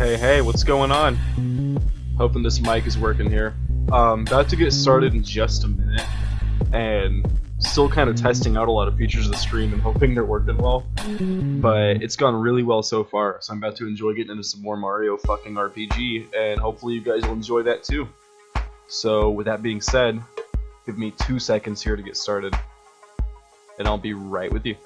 Hey, what's going on? Hoping this mic is working here. About to get started in just a minute, and still kind of testing out a lot of features of the stream and hoping they're working well. But it's gone really well so far, so I'm about to enjoy getting into some more Mario fucking RPG, and hopefully you guys will enjoy that too. So with that being said, give me 2 seconds here to get started, and I'll be right with you.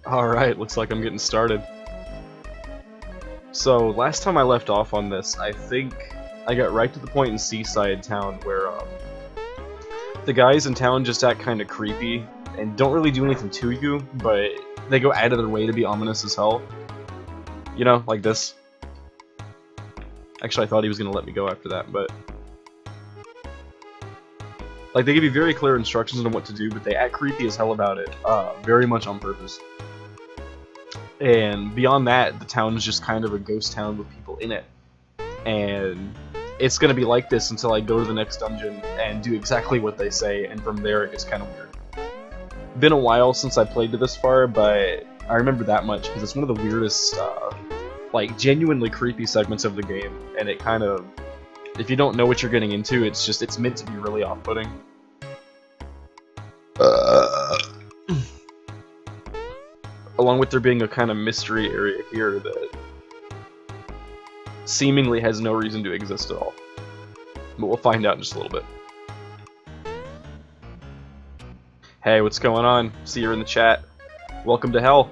Alright, looks like I'm getting started. So, last time I left off on this, I think I got right to the point in Seaside Town where the guys in town just act kind of creepy and don't really do anything to you, but they go out of their way to be ominous as hell. You know, like this. Actually, I thought he was going to let me go after that, but... Like, they give you very clear instructions on what to do, but they act creepy as hell about it, very much on purpose. And beyond that, the town is just kind of a ghost town with people in it. And it's gonna be like this until I go to the next dungeon and do exactly what they say, and from there it gets kind of weird. Been a while since I played to this far, but I remember that much because it's one of the weirdest, like, genuinely creepy segments of the game, and it kind of, if you don't know what you're getting into, it's meant to be really off-putting. Along with there being a kind of mystery area here that seemingly has no reason to exist at all. But we'll find out in just a little bit. Hey, what's going on? See you in the chat. Welcome to hell.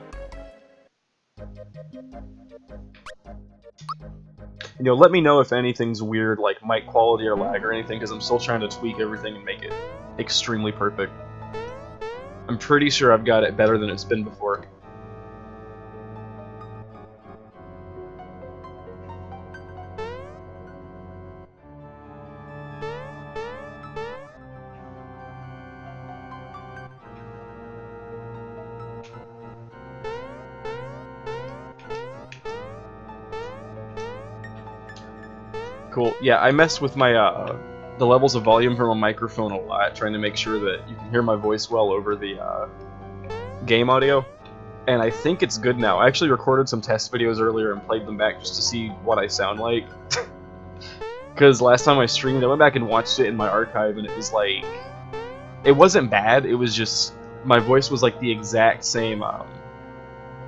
You know, let me know if anything's weird, like mic quality or lag or anything, because I'm still trying to tweak everything and make it extremely perfect. I'm pretty sure I've got it better than it's been before. Cool. Yeah, I mess with my the levels of volume from a microphone a lot, trying to make sure that you can hear my voice well over the game audio. And I think it's good now. I actually recorded some test videos earlier and played them back just to see what I sound like. Because last time I streamed, I went back and watched it in my archive, and it was like, it wasn't bad. It was just my voice was like the exact same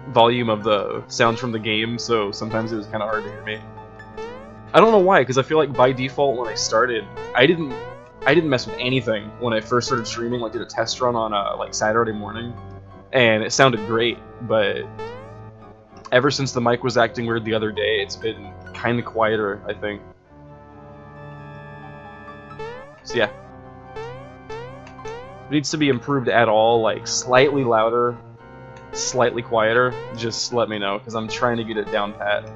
volume of the sounds from the game, so sometimes it was kind of hard to hear me. I don't know why, because I feel like by default when I started, I didn't mess with anything when I first started streaming. Like, did a test run on like Saturday morning, and it sounded great. But ever since the mic was acting weird the other day, it's been kind of quieter, I think. So yeah, it needs to be improved at all, like slightly louder, slightly quieter. Just let me know, because I'm trying to get it down pat.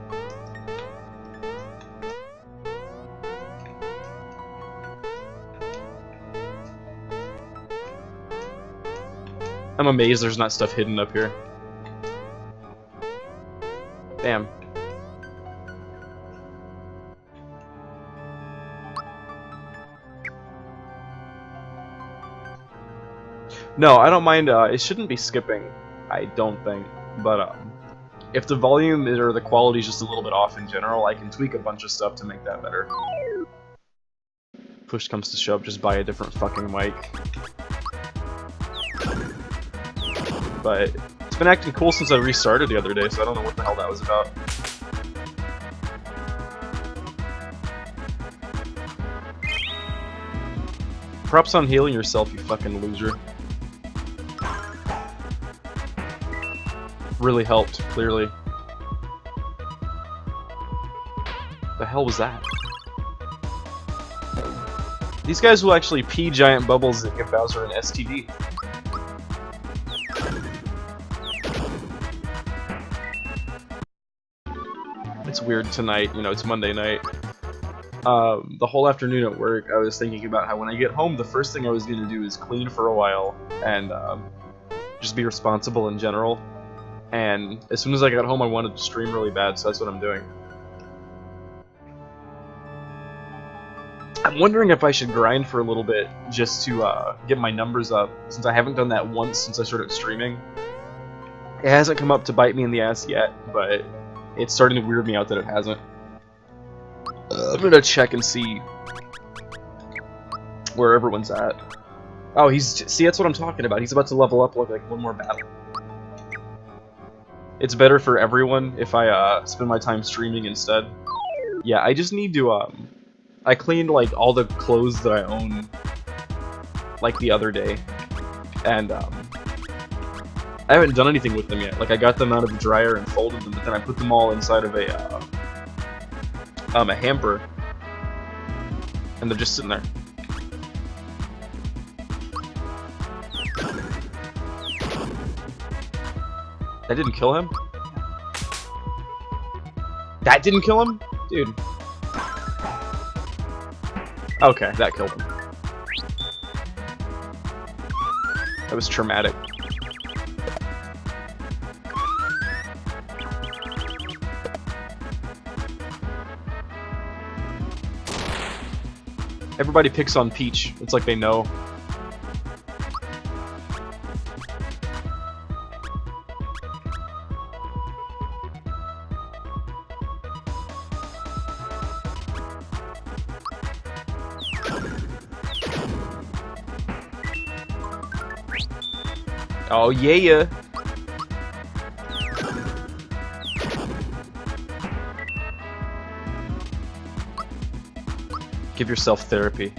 I'm amazed there's not stuff hidden up here. Damn. No, I don't mind, it shouldn't be skipping, I don't think, but, if the volume or the quality is just a little bit off in general, I can tweak a bunch of stuff to make that better. Push comes to shove, just buy a different fucking mic. But it's been acting cool since I restarted the other day, so I don't know what the hell that was about. Props on healing yourself, you fucking loser. Really helped, clearly. The hell was that? These guys will actually pee giant bubbles that give Bowser an STD. It's weird tonight, you know, it's Monday night. The whole afternoon at work, I was thinking about how when I get home, the first thing I was going to do is clean for a while, and just be responsible in general. And as soon as I got home, I wanted to stream really bad, so that's what I'm doing. I'm wondering if I should grind for a little bit, just to get my numbers up, since I haven't done that once since I started streaming. It hasn't come up to bite me in the ass yet, but it's starting to weird me out that it hasn't. I'm gonna check and see where everyone's at. Oh, see, that's what I'm talking about. He's about to level up like one more battle. It's better for everyone if I spend my time streaming instead. Yeah, I just need to I cleaned like all the clothes that I own like the other day, and I haven't done anything with them yet. Like, I got them out of the dryer and folded them, but then I put them all inside of a hamper, and they're just sitting there. That didn't kill him? That didn't kill him? Dude. Okay, that killed him. That was traumatic. Everybody picks on Peach. It's like they know. Oh yeah. Give yourself therapy.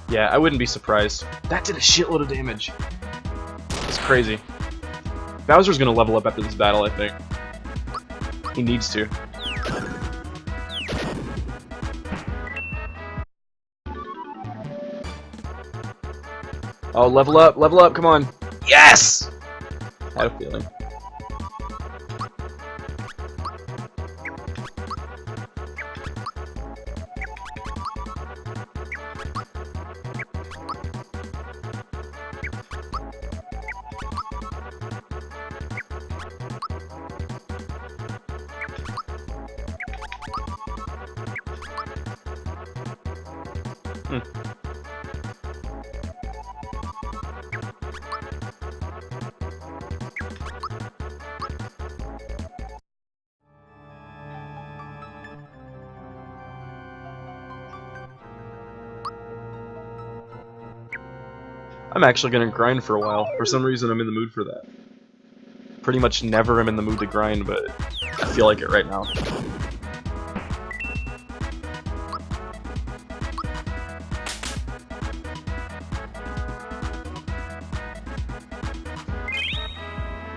Yeah, I wouldn't be surprised. That did a shitload of damage. It's crazy. Bowser's gonna level up after this battle, I think. He needs to. Oh, level up, come on. Yes! I had a feeling. I'm actually gonna grind for a while. For some reason, I'm in the mood for that. Pretty much never am in the mood to grind, but I feel like it right now.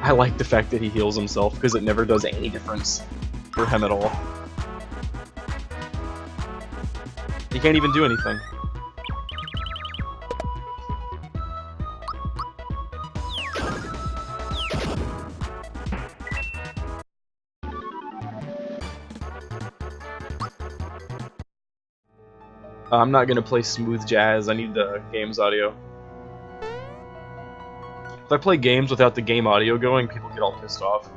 I like the fact that he heals himself, because it never does any difference for him at all. He can't even do anything. I'm not gonna play smooth jazz, I need the game's audio. If I play games without the game audio going, people get all pissed off.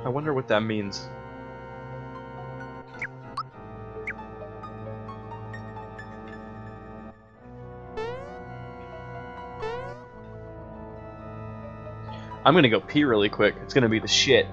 I wonder what that means. I'm gonna go pee really quick. It's gonna be the shit.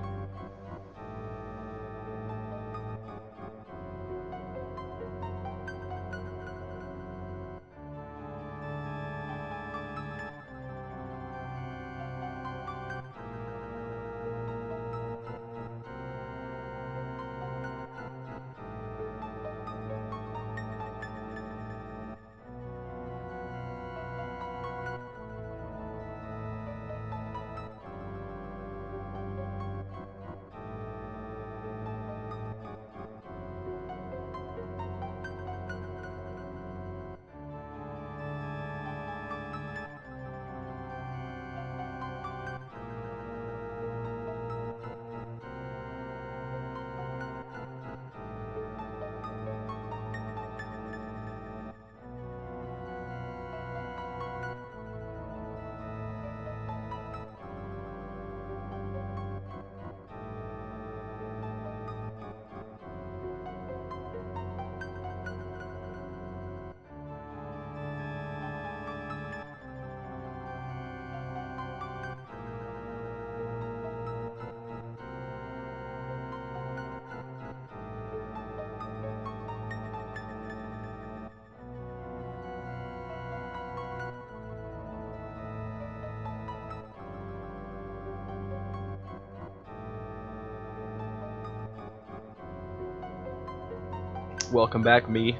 Welcome back, me.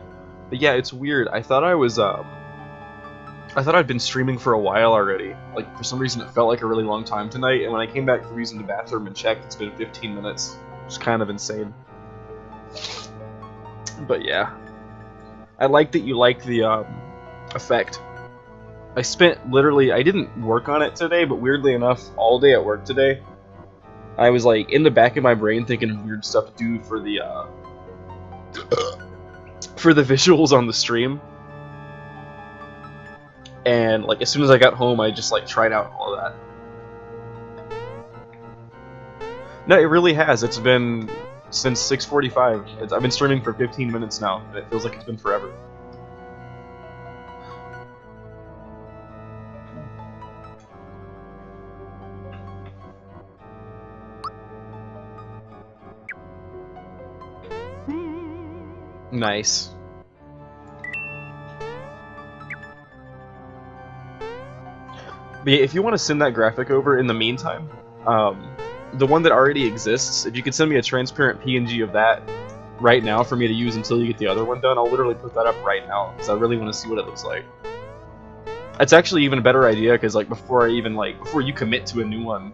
But yeah, it's weird. I thought I'd been streaming for a while already. Like, for some reason it felt like a really long time tonight, and when I came back from using the bathroom and checked, it's been 15 minutes. Which is kind of insane. But yeah. I like that you like the, effect. I spent literally, I didn't work on it today, but weirdly enough, all day at work today, I was like, in the back of my brain thinking of weird stuff to do for the visuals on the stream. And like as soon as I got home, I just like tried out all of that. No, it really has. It's been since 6:45. I've been streaming for 15 minutes now, and it feels like it's been forever. Nice. But yeah, if you want to send that graphic over in the meantime, the one that already exists, if you could send me a transparent PNG of that right now for me to use until you get the other one done, I'll literally put that up right now, because I really want to see what it looks like. It's actually even a better idea, because like before you commit to a new one,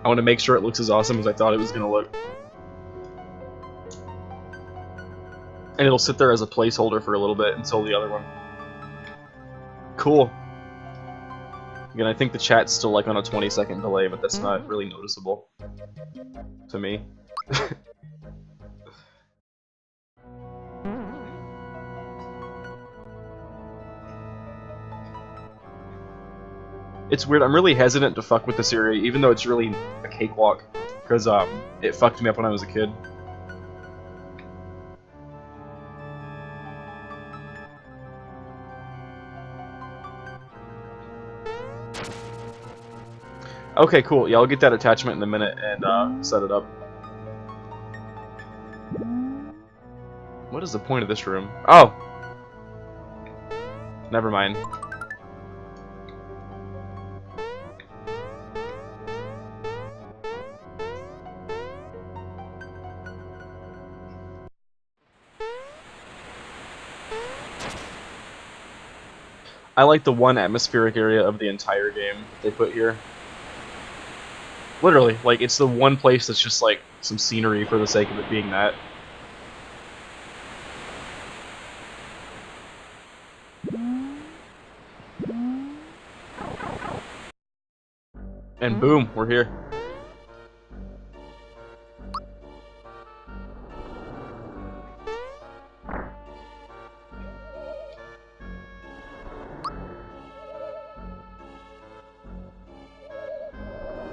I want to make sure it looks as awesome as I thought it was going to look. And it'll sit there as a placeholder for a little bit until the other one. Cool. Again, I think the chat's still like on a 20-second delay, but that's not really noticeable to me. It's weird, I'm really hesitant to fuck with this area, even though it's really a cakewalk, because it fucked me up when I was a kid. Okay, cool. Yeah, I'll get that attachment in a minute and set it up. What is the point of this room? Oh! Never mind. I like the one atmospheric area of the entire game that they put here. Literally, like, it's the one place that's just, like, some scenery for the sake of it being that. And boom, we're here.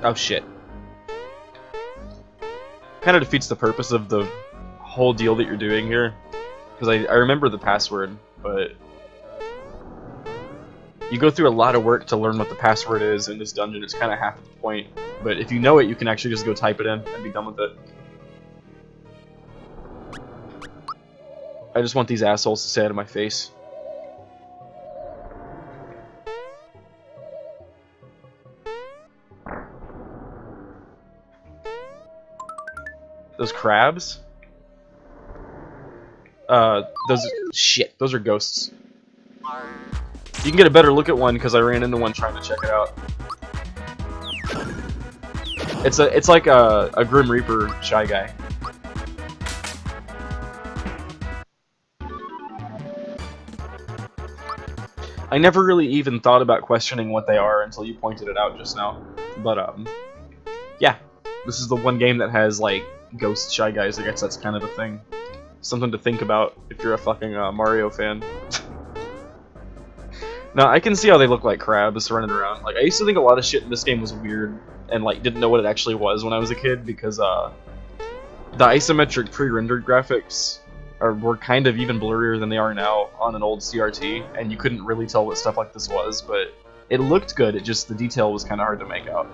Oh shit. Kind of defeats the purpose of the whole deal that you're doing here. Because I remember the password, but you go through a lot of work to learn what the password is in this dungeon. It's kind of half the point. But if you know it, you can actually just go type it in and be done with it. I just want these assholes to stay out of my face. Those crabs? Those are ghosts. You can get a better look at one because I ran into one trying to check it out. It's like a Grim Reaper Shy Guy. I never really even thought about questioning what they are until you pointed it out just now. But yeah, this is the one game that has like ghost Shy Guys. I guess that's kind of a thing. Something to think about if you're a fucking Mario fan. Now, I can see how they look like crabs running around. Like, I used to think a lot of shit in this game was weird, and like didn't know what it actually was when I was a kid, because the isometric pre-rendered graphics were kind of even blurrier than they are now on an old CRT, and you couldn't really tell what stuff like this was, but it looked good, it just, the detail was kind of hard to make out.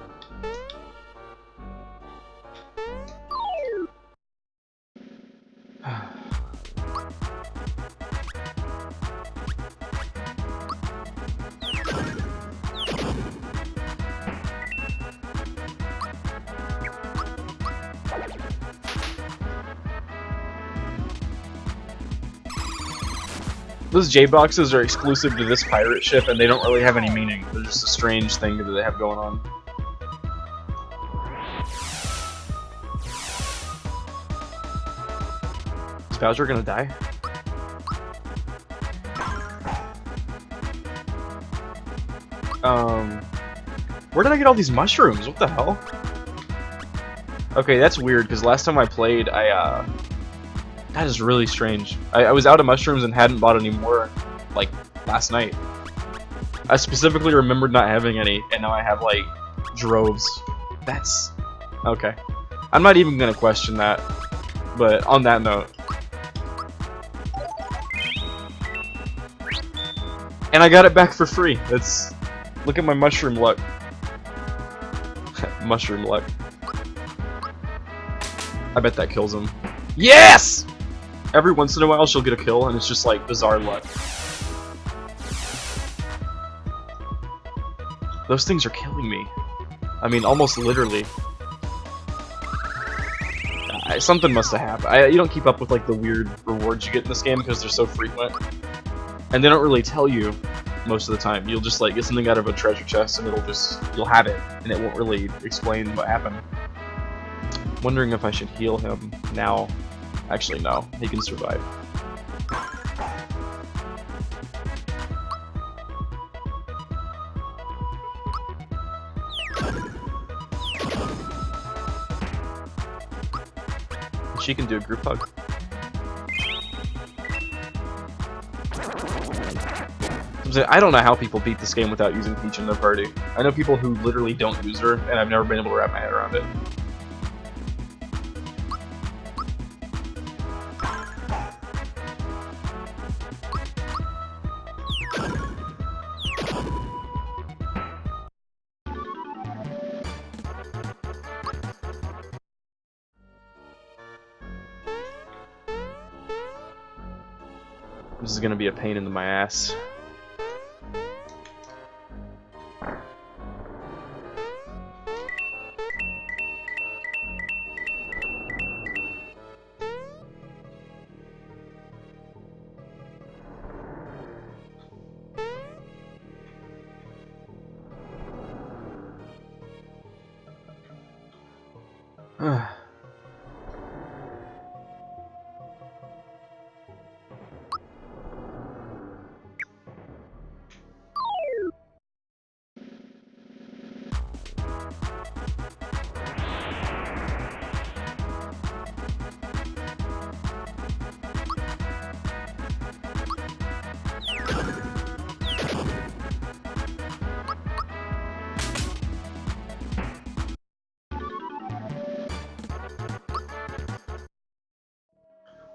Those J-boxes are exclusive to this pirate ship, and they don't really have any meaning. They're just a strange thing that they have going on. Is Bowser gonna die? Where did I get all these mushrooms? What the hell? Okay, that's weird, because last time I played, that is really strange. I was out of mushrooms and hadn't bought any more, like, last night. I specifically remembered not having any, and now I have, like, droves. That's... okay. I'm not even gonna question that, but on that note... and I got it back for free. That's... look at my mushroom luck. Mushroom luck. I bet that kills him. Yes! Every once in a while she'll get a kill, and it's just like bizarre luck. Those things are killing me. I mean, almost literally. Something must have happened. You don't keep up with like the weird rewards you get in this game because they're so frequent. And they don't really tell you most of the time. You'll just like get something out of a treasure chest and you'll have it, and it won't really explain what happened. Wondering if I should heal him now. Actually, no. He can survive. She can do a group hug. I don't know how people beat this game without using Peach in their party. I know people who literally don't use her, and I've never been able to wrap my head around it. This is gonna be a pain in my ass.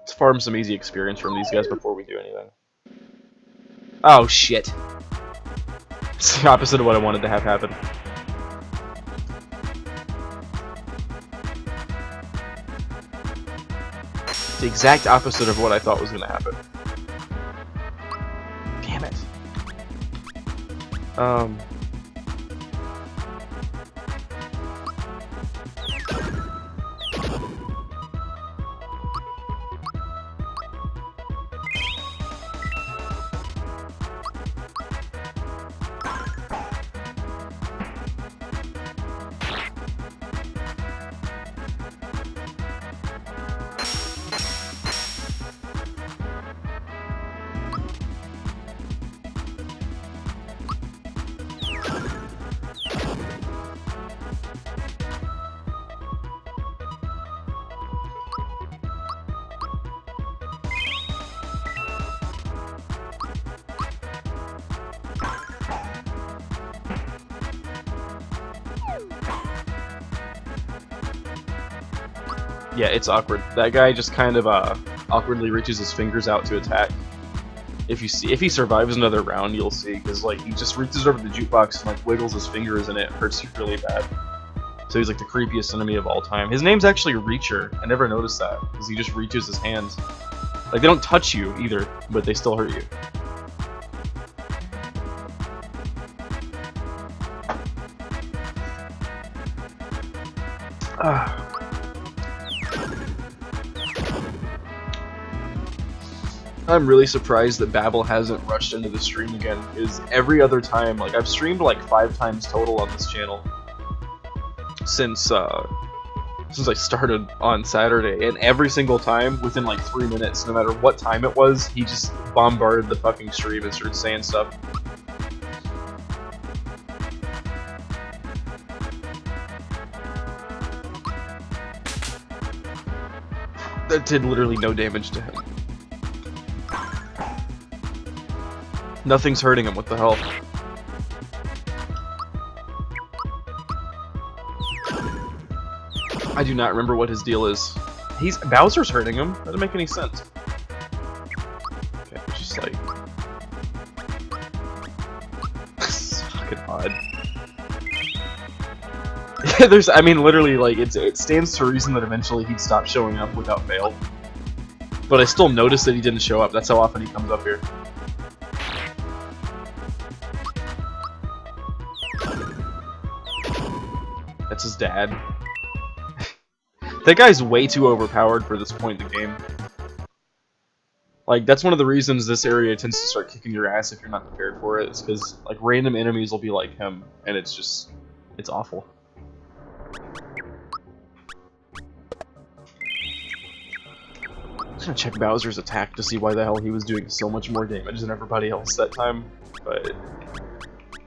Let's farm some easy experience from these guys before we do anything. Oh shit. It's the opposite of what I wanted to have happen. It's the exact opposite of what I thought was going to happen. Damn it. Yeah, it's awkward. That guy just kind of awkwardly reaches his fingers out to attack. If he survives another round, you'll see, because like he just reaches over the jukebox and like wiggles his fingers, and it hurts you really bad. So he's like the creepiest enemy of all time. His name's actually Reacher. I never noticed that, because he just reaches his hands. Like they don't touch you either, but they still hurt you. I'm really surprised that Babel hasn't rushed into the stream again, is every other time, like, I've streamed like 5 times total on this channel since I started on Saturday, and every single time, within like 3 minutes, no matter what time it was, he just bombarded the fucking stream and started saying stuff. That did literally no damage to him. Nothing's hurting him, what the hell? I do not remember what his deal is. Bowser's hurting him. That doesn't make any sense. Okay, it's just like... This is fucking odd. Yeah, I mean, literally, like, it stands to reason that eventually he'd stop showing up without fail. But I still noticed that he didn't show up. That's how often he comes up here. That's his dad. That guy's way too overpowered for this point in the game. Like, that's one of the reasons this area tends to start kicking your ass if you're not prepared for it, is because, like, random enemies will be like him, and it's just... it's awful. I'm just gonna check Bowser's attack to see why the hell he was doing so much more damage than everybody else that time, but...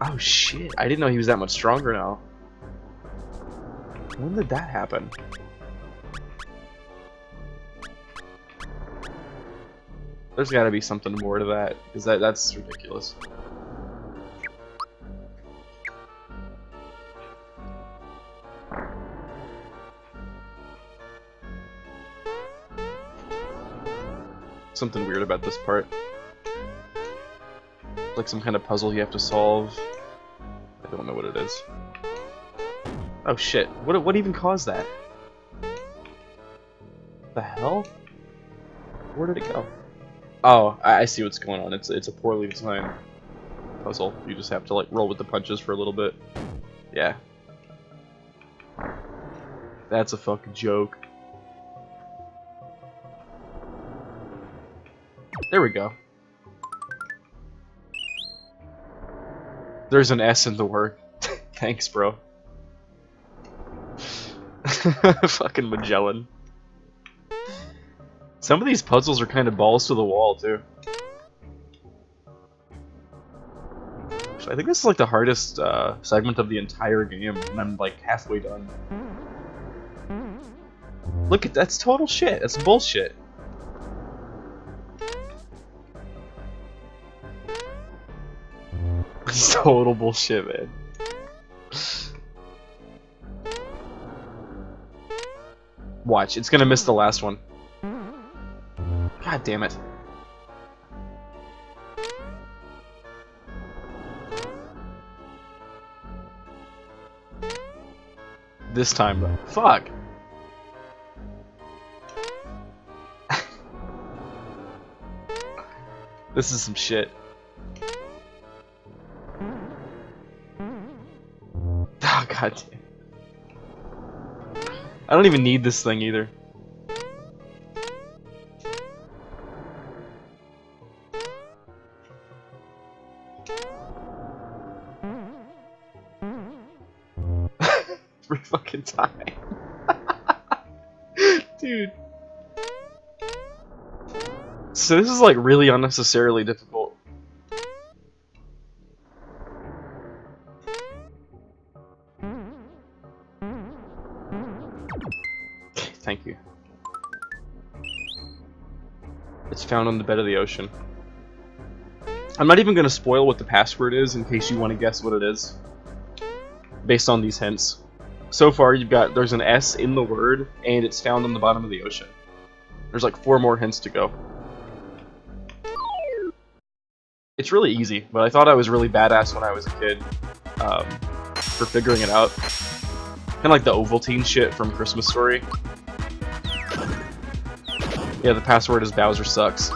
oh shit, I didn't know he was that much stronger now. When did that happen? There's gotta be something more to that, because that's ridiculous. Something weird about this part. Like some kind of puzzle you have to solve. I don't know what it is. Oh shit, what even caused that? The hell? Where did it go? Oh, I see what's going on. It's a poorly designed puzzle. You just have to like roll with the punches for a little bit. Yeah. That's a fucking joke. There we go. There's an S in the word. Thanks, bro. Fucking Magellan. Some of these puzzles are kind of balls to the wall, too. I think this is like the hardest segment of the entire game, and I'm like halfway done. Look at that's total shit. That's bullshit. It's total bullshit, man. Watch, it's gonna miss the last one. God damn it. This time, though. Fuck. This is some shit. Oh, god damn. I don't even need this thing either. Every fucking time. Dude. So this is like really unnecessarily difficult. Thank you. It's found on the bed of the ocean. I'm not even going to spoil what the password is in case you want to guess what it is. Based on these hints. So far there's an S in the word, and it's found on the bottom of the ocean. There's like 4 more hints to go. It's really easy, but I thought I was really badass when I was a kid for figuring it out. Kind of like the Ovaltine shit from Christmas Story. Yeah, the password is Bowser sucks.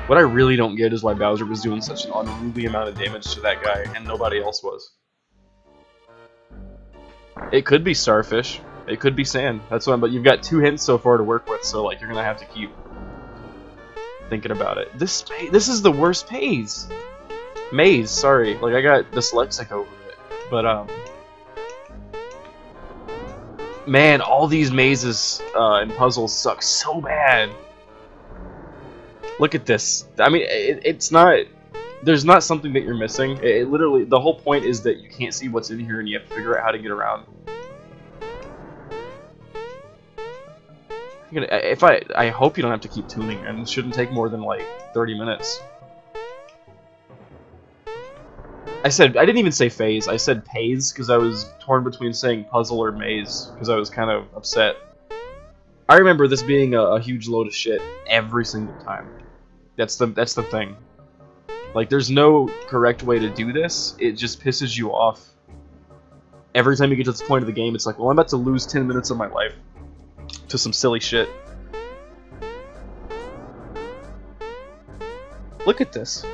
What I really don't get is why Bowser was doing such an unruly amount of damage to that guy and nobody else was. It could be starfish. It could be sand. That's what but you've got 2 hints so far to work with, so like you're gonna have to keep thinking about it. This is the worst maze, sorry. Like, I got dyslexic over it. But, man, all these mazes and puzzles suck so bad. Look at this. I mean, it's not... There's not something that you're missing. It literally... The whole point is that you can't see what's in here and you have to figure out how to get around. I hope you don't have to keep tuning, and it shouldn't take more than, like, 30 minutes. I didn't even say phase, I said paze, because I was torn between saying puzzle or maze, because I was kind of upset. I remember this being a huge load of shit every single time. That's the thing. Like, there's no correct way to do this, it just pisses you off. Every time you get to this point of the game, it's like, well, I'm about to lose 10 minutes of my life to some silly shit. Look at this.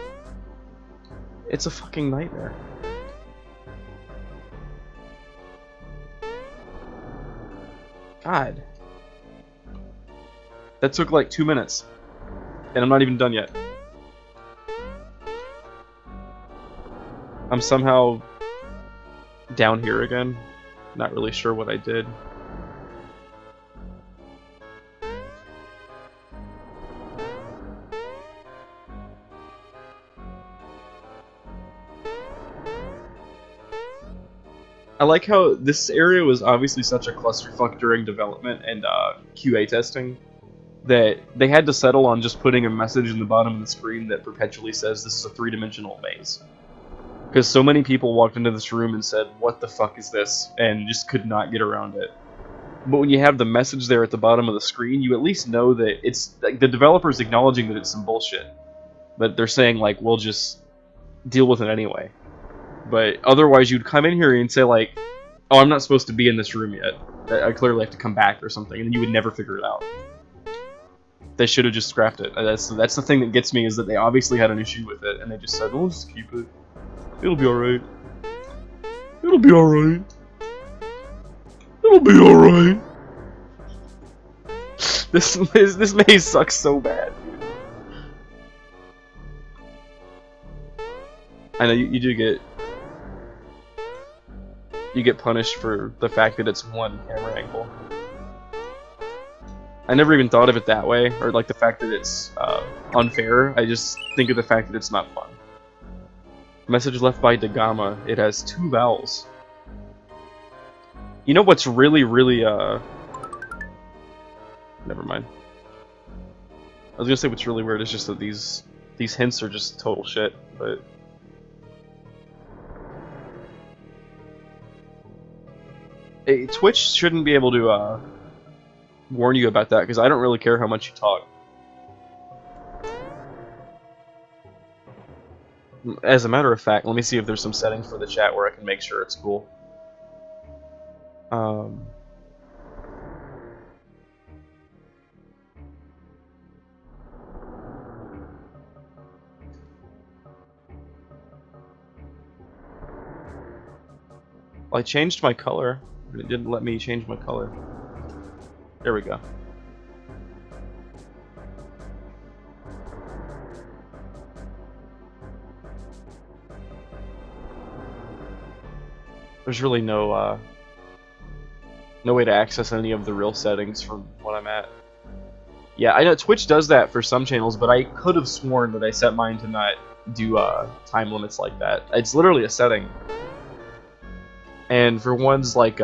It's a fucking nightmare. God. That took like 2 minutes. And I'm not even done yet. I'm somehow down here again. Not really sure what I did. I like how this area was obviously such a clusterfuck during development and QA testing that they had to settle on just putting a message in the bottom of the screen that perpetually says this is a three-dimensional maze. Because so many people walked into this room and said, what the fuck is this? And just could not get around it. But when you have the message there at the bottom of the screen, you at least know that it's... like, the developer's acknowledging that it's some bullshit. But they're saying, like, we'll just deal with it anyway. But otherwise, you'd come in here and say, like, oh, I'm not supposed to be in this room yet. I clearly have to come back or something, and then you would never figure it out. They should have just scrapped it. That's the thing that gets me, is that they obviously had an issue with it, and they just said, we'll just keep it. It'll be alright. It'll be alright. It'll be alright. This maze sucks so bad, dude. I know you do get... you get punished for the fact that it's one camera angle. I never even thought of it that way, or like the fact that it's unfair. I just think of the fact that it's not fun. Message left by Dagama. It has 2 vowels. You know what's really, never mind. I was gonna say what's really weird is just that these hints are just total shit, but... Twitch shouldn't be able to warn you about that, because I don't really care how much you talk. As a matter of fact, let me see if there's some settings for the chat where I can make sure it's cool. I changed my color, but it didn't let me change my color. There we go. There's really no way to access any of the real settings from what I'm at. Yeah, I know Twitch does that for some channels, but I could have sworn that I set mine to not do time limits like that. It's literally a setting. And for ones like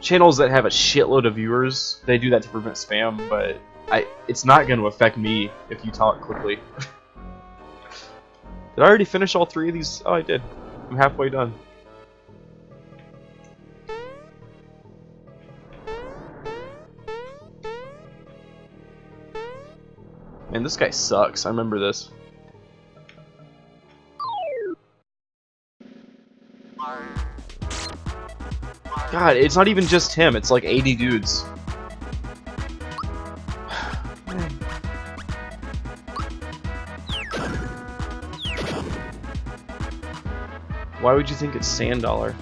channels that have a shitload of viewers, they do that to prevent spam, but it's not going to affect me if you talk quickly. Did I already finish all 3 of these? Oh, I did. I'm halfway done. Man, this guy sucks. I remember this. God, it's not even just him. It's like 80 dudes. Why would you think it's Sand Dollar?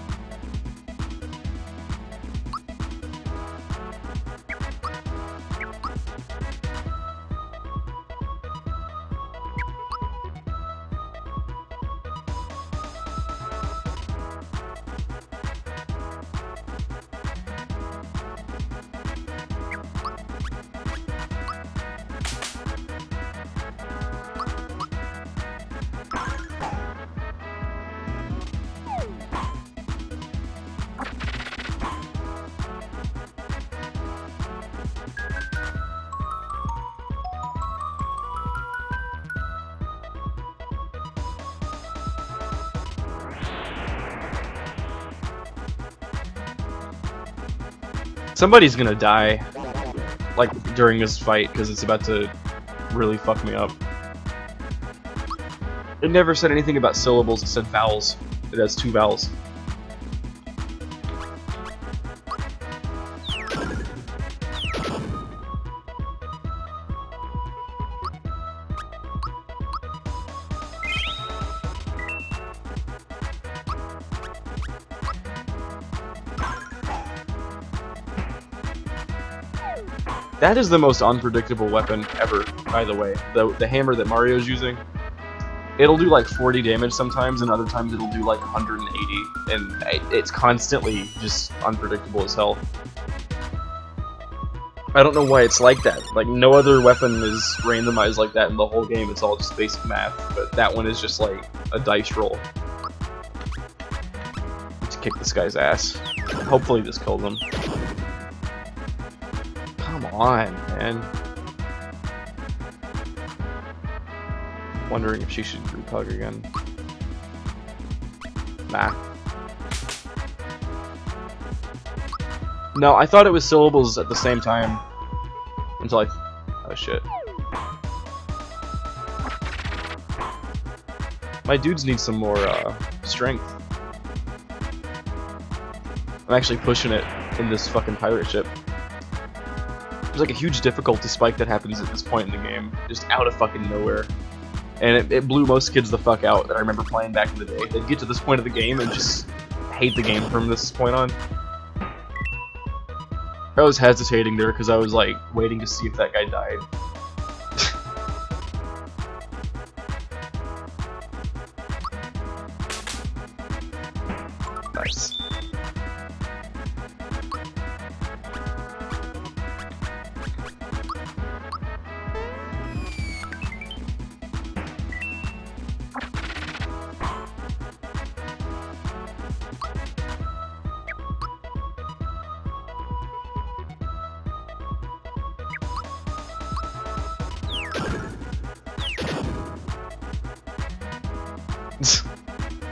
Somebody's gonna die, like, during this fight, because it's about to really fuck me up. It never said anything about syllables, it said vowels. It has 2 vowels. That is the most unpredictable weapon ever, by the way. The hammer that Mario's using. It'll do like 40 damage sometimes, and other times it'll do like 180, and it's constantly just unpredictable as hell. I don't know why it's like that. Like, no other weapon is randomized like that in the whole game. It's all just basic math, but that one is just like a dice roll. Let's kick this guy's ass. Hopefully this kills him. Come on, man. Wondering if she should group hug again. Nah. No, I thought it was syllables at the same time. Until I... oh shit. My dudes need some more strength. I'm actually pushing it in this fucking pirate ship. There's like a huge difficulty spike that happens at this point in the game, just out of fucking nowhere. And it blew most kids the fuck out that I remember playing back in the day. They'd get to this point of the game and just hate the game from this point on. I was hesitating there because I was like waiting to see if that guy died. Nice.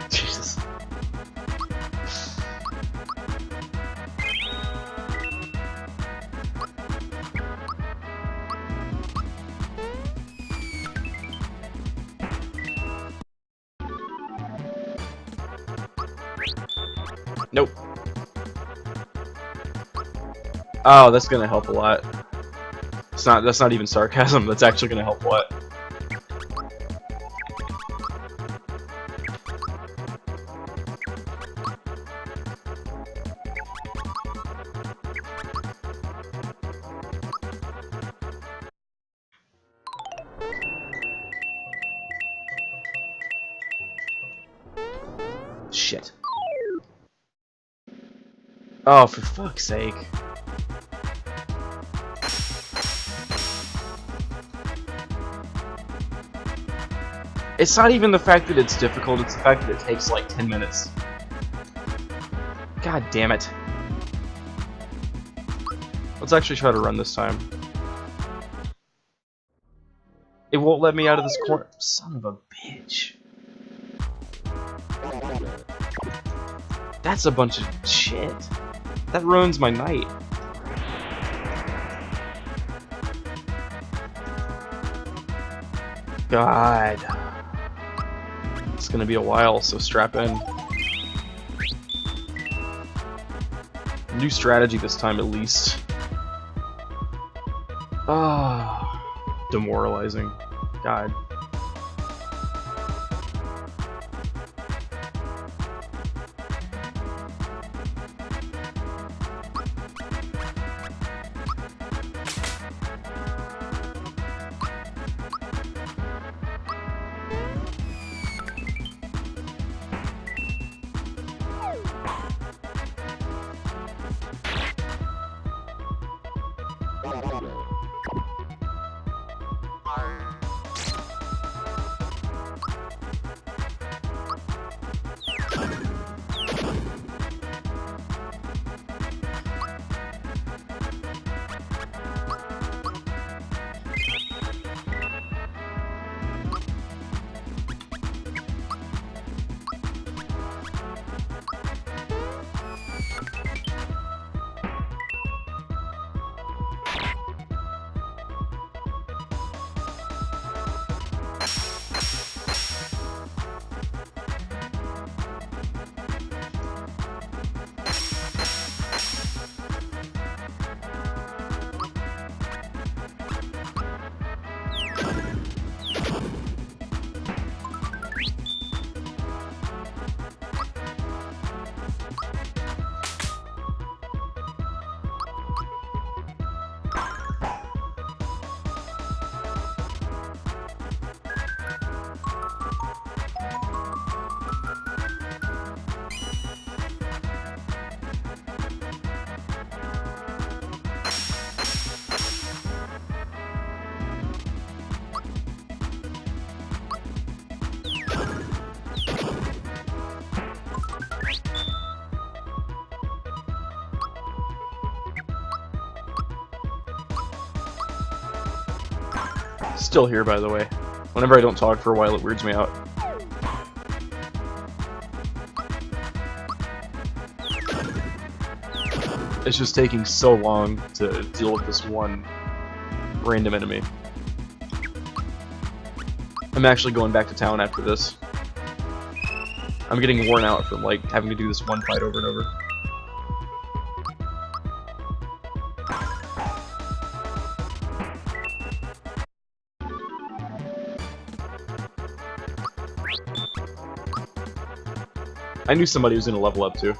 Jesus. Nope. Oh, that's gonna help a lot. That's not even sarcasm, that's actually gonna help a lot. Shit. Oh, for fuck's sake. It's not even the fact that it's difficult, it's the fact that it takes like 10 minutes. God damn it. Let's actually try to run this time. It won't let me out of this corner. Son of a bitch. That's a bunch of shit. That ruins my night. God. It's gonna be a while, so strap in. New strategy this time, at least. Ah, demoralizing. God. Still here, by the way. Whenever I don't talk for a while, it weirds me out. It's just taking so long to deal with this one random enemy. I'm actually going back to town after this. I'm getting worn out from like having to do this one fight over and over. I knew somebody was gonna level up too.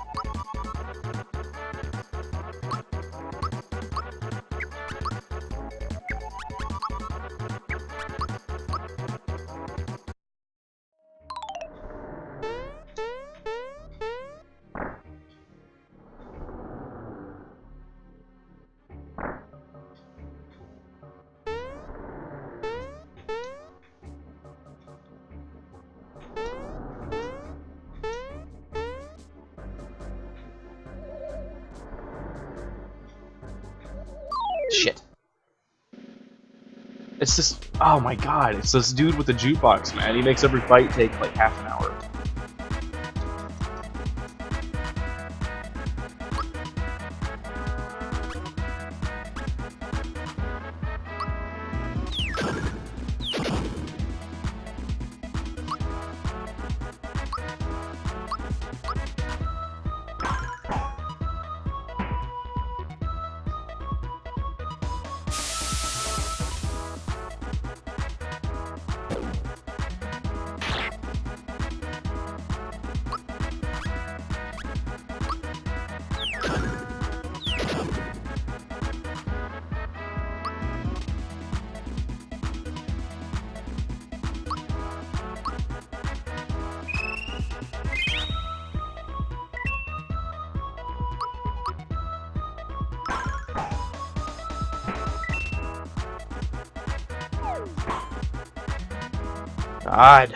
Shit. It's just, oh my god, it's this dude with the jukebox, man. He makes every fight take like half an hour. God.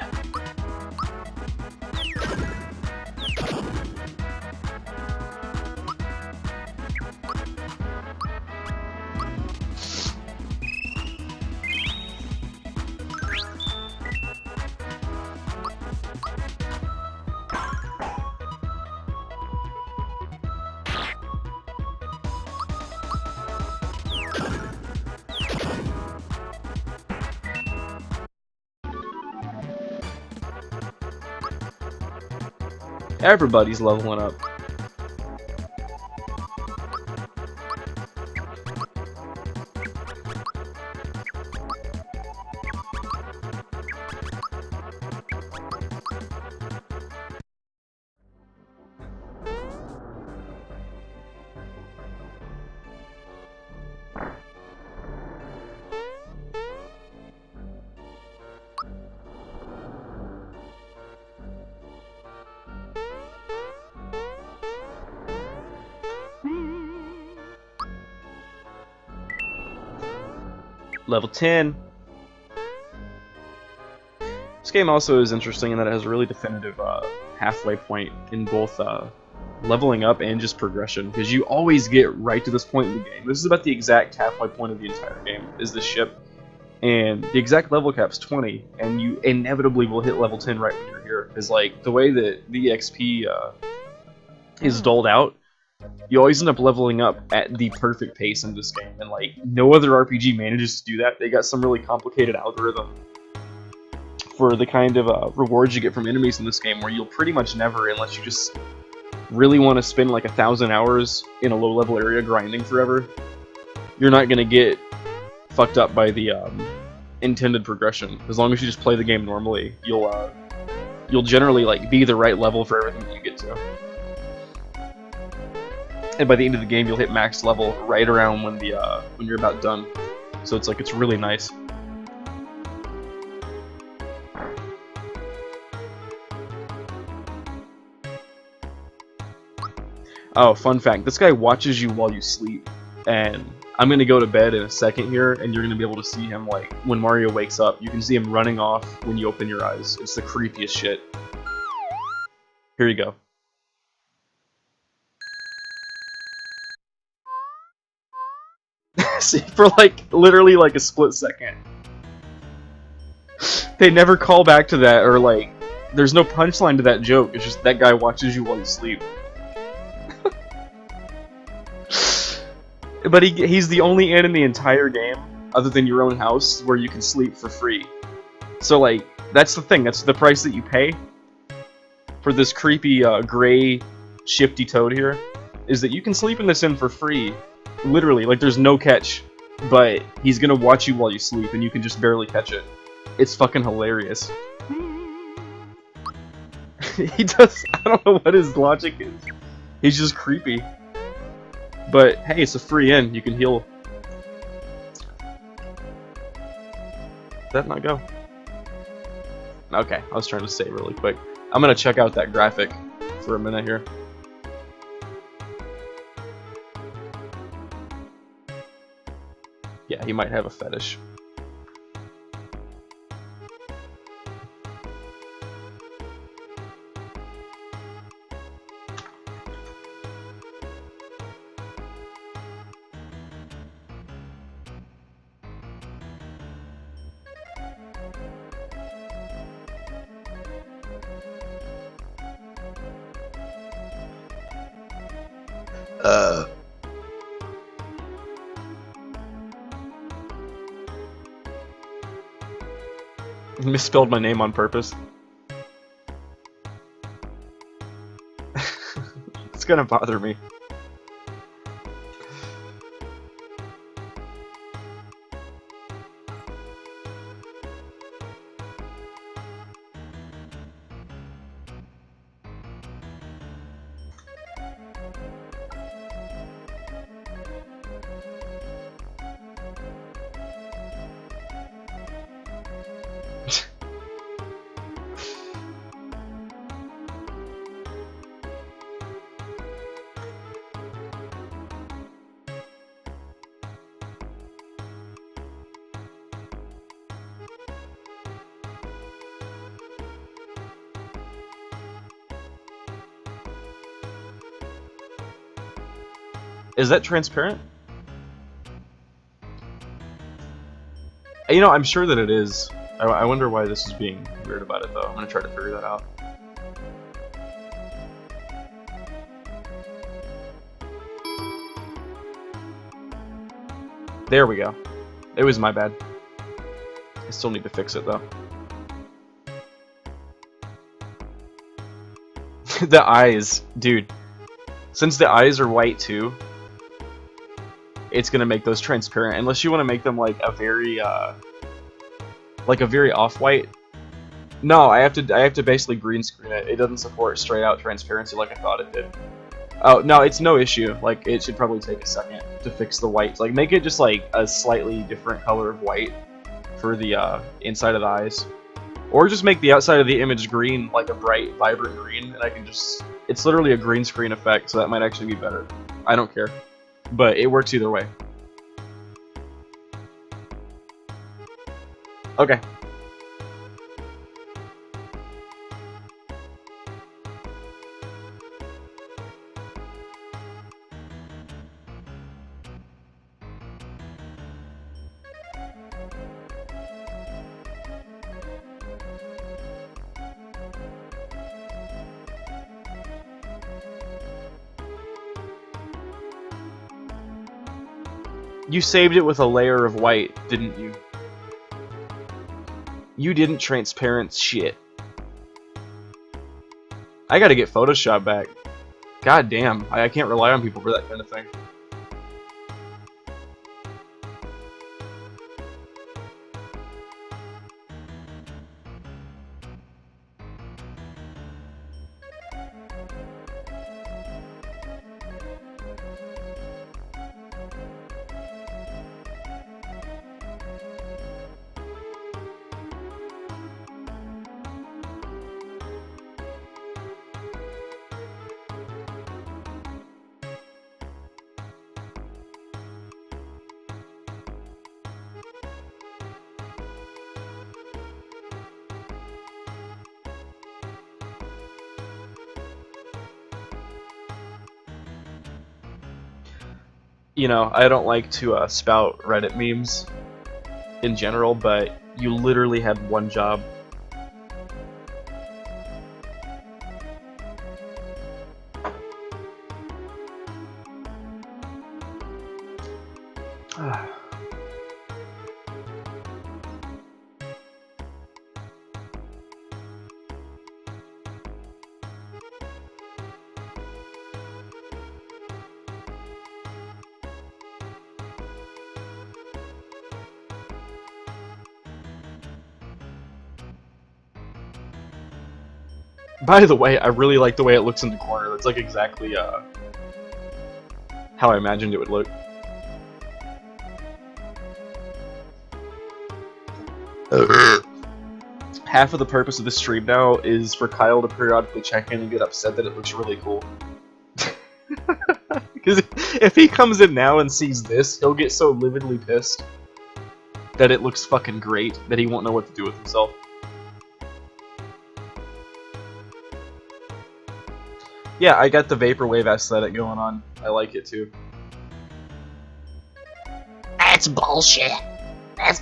Everybody's leveling up. Level 10. This game also is interesting in that it has a really definitive halfway point in both leveling up and just progression, because you always get right to this point in the game. This is about the exact halfway point of the entire game, is the ship, and the exact level cap's 20, and you inevitably will hit level 10 right when you're here, because like the way that the XP is doled out, you always end up leveling up at the perfect pace in this game, and like no other RPG manages to do that. They got some really complicated algorithm for the kind of rewards you get from enemies in this game, where you'll pretty much never, unless you just really want to spend like 1,000 hours in a low-level area grinding forever, you're not gonna get fucked up by the intended progression. As long as you just play the game normally, you'll generally like be the right level for everything that you get to. And by the end of the game, you'll hit max level right around when you're about done. So it's really nice. Oh, fun fact, this guy watches you while you sleep, and I'm gonna go to bed in a second here, and you're gonna be able to see him, like, when Mario wakes up, you can see him running off when you open your eyes. It's the creepiest shit. Here you go. See, for like, literally like a split second, They never call back to that, or like, there's no punchline to that joke. It's just that guy watches you while you sleep. But he's the only inn in the entire game, other than your own house, where you can sleep for free. So like, that's the thing. That's the price that you pay for this creepy gray shifty toad here, is that you can sleep in this inn for free. Literally, like there's no catch, but he's gonna watch you while you sleep, and you can just barely catch it. It's fucking hilarious. He does. I don't know what his logic is. He's just creepy. But hey, it's a free inn. You can heal. Did that not go? Okay, I was trying to save really quick. I'm gonna check out that graphic for a minute here. Yeah, he might have a fetish. Misspelled my name on purpose. It's gonna bother me. Is that transparent? You know, I'm sure that it is. I wonder why this is being weird about it, though. I'm gonna try to figure that out. There we go. It was my bad. I still need to fix it, though. The eyes, dude. Since the eyes are white, too, it's gonna make those transparent, unless you want to make them like a very off-white. No, I have to basically green screen it. It doesn't support straight out transparency like I thought it did. Oh no, it's no issue. Like, it should probably take a second to fix the white. Like, make it just like a slightly different color of white for the inside of the eyes, or just make the outside of the image green, like a bright, vibrant green, and I can just. It's literally a green screen effect, so that might actually be better. I don't care. But it works either way. Okay. You saved it with a layer of white, didn't you? You didn't transparent shit. I gotta get Photoshop back. God damn, I can't rely on people for that kind of thing. You know, I don't like to spout Reddit memes in general, but You literally had one job. By the way, I really like the way it looks in the corner. That's like exactly how I imagined it would look. Half of the purpose of this stream now is for Kyle to periodically check in and get upset that it looks really cool. Because if he comes in now and sees this, he'll get so lividly pissed that it looks fucking great that he won't know what to do with himself. Yeah, I got the vaporwave aesthetic going on. I like it too. That's bullshit.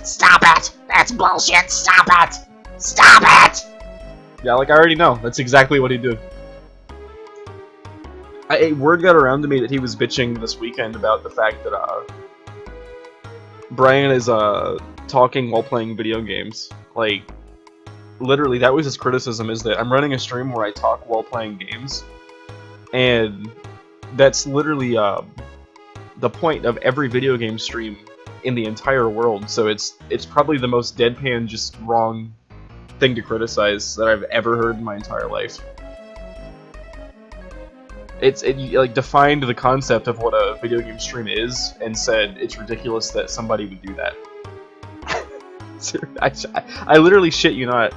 Stop it! That's bullshit! Stop it! Stop it! Yeah, like I already know. That's exactly what he did. Word got around to me that he was bitching this weekend about the fact that Brian is talking while playing video games. Like, literally, that was his criticism, is that I'm running a stream where I talk while playing games. And that's literally the point of every video game stream in the entire world. So it's probably the most deadpan, just wrong thing to criticize that I've ever heard in my entire life. It like defined the concept of what a video game stream is and said it's ridiculous that somebody would do that. I literally shit you not.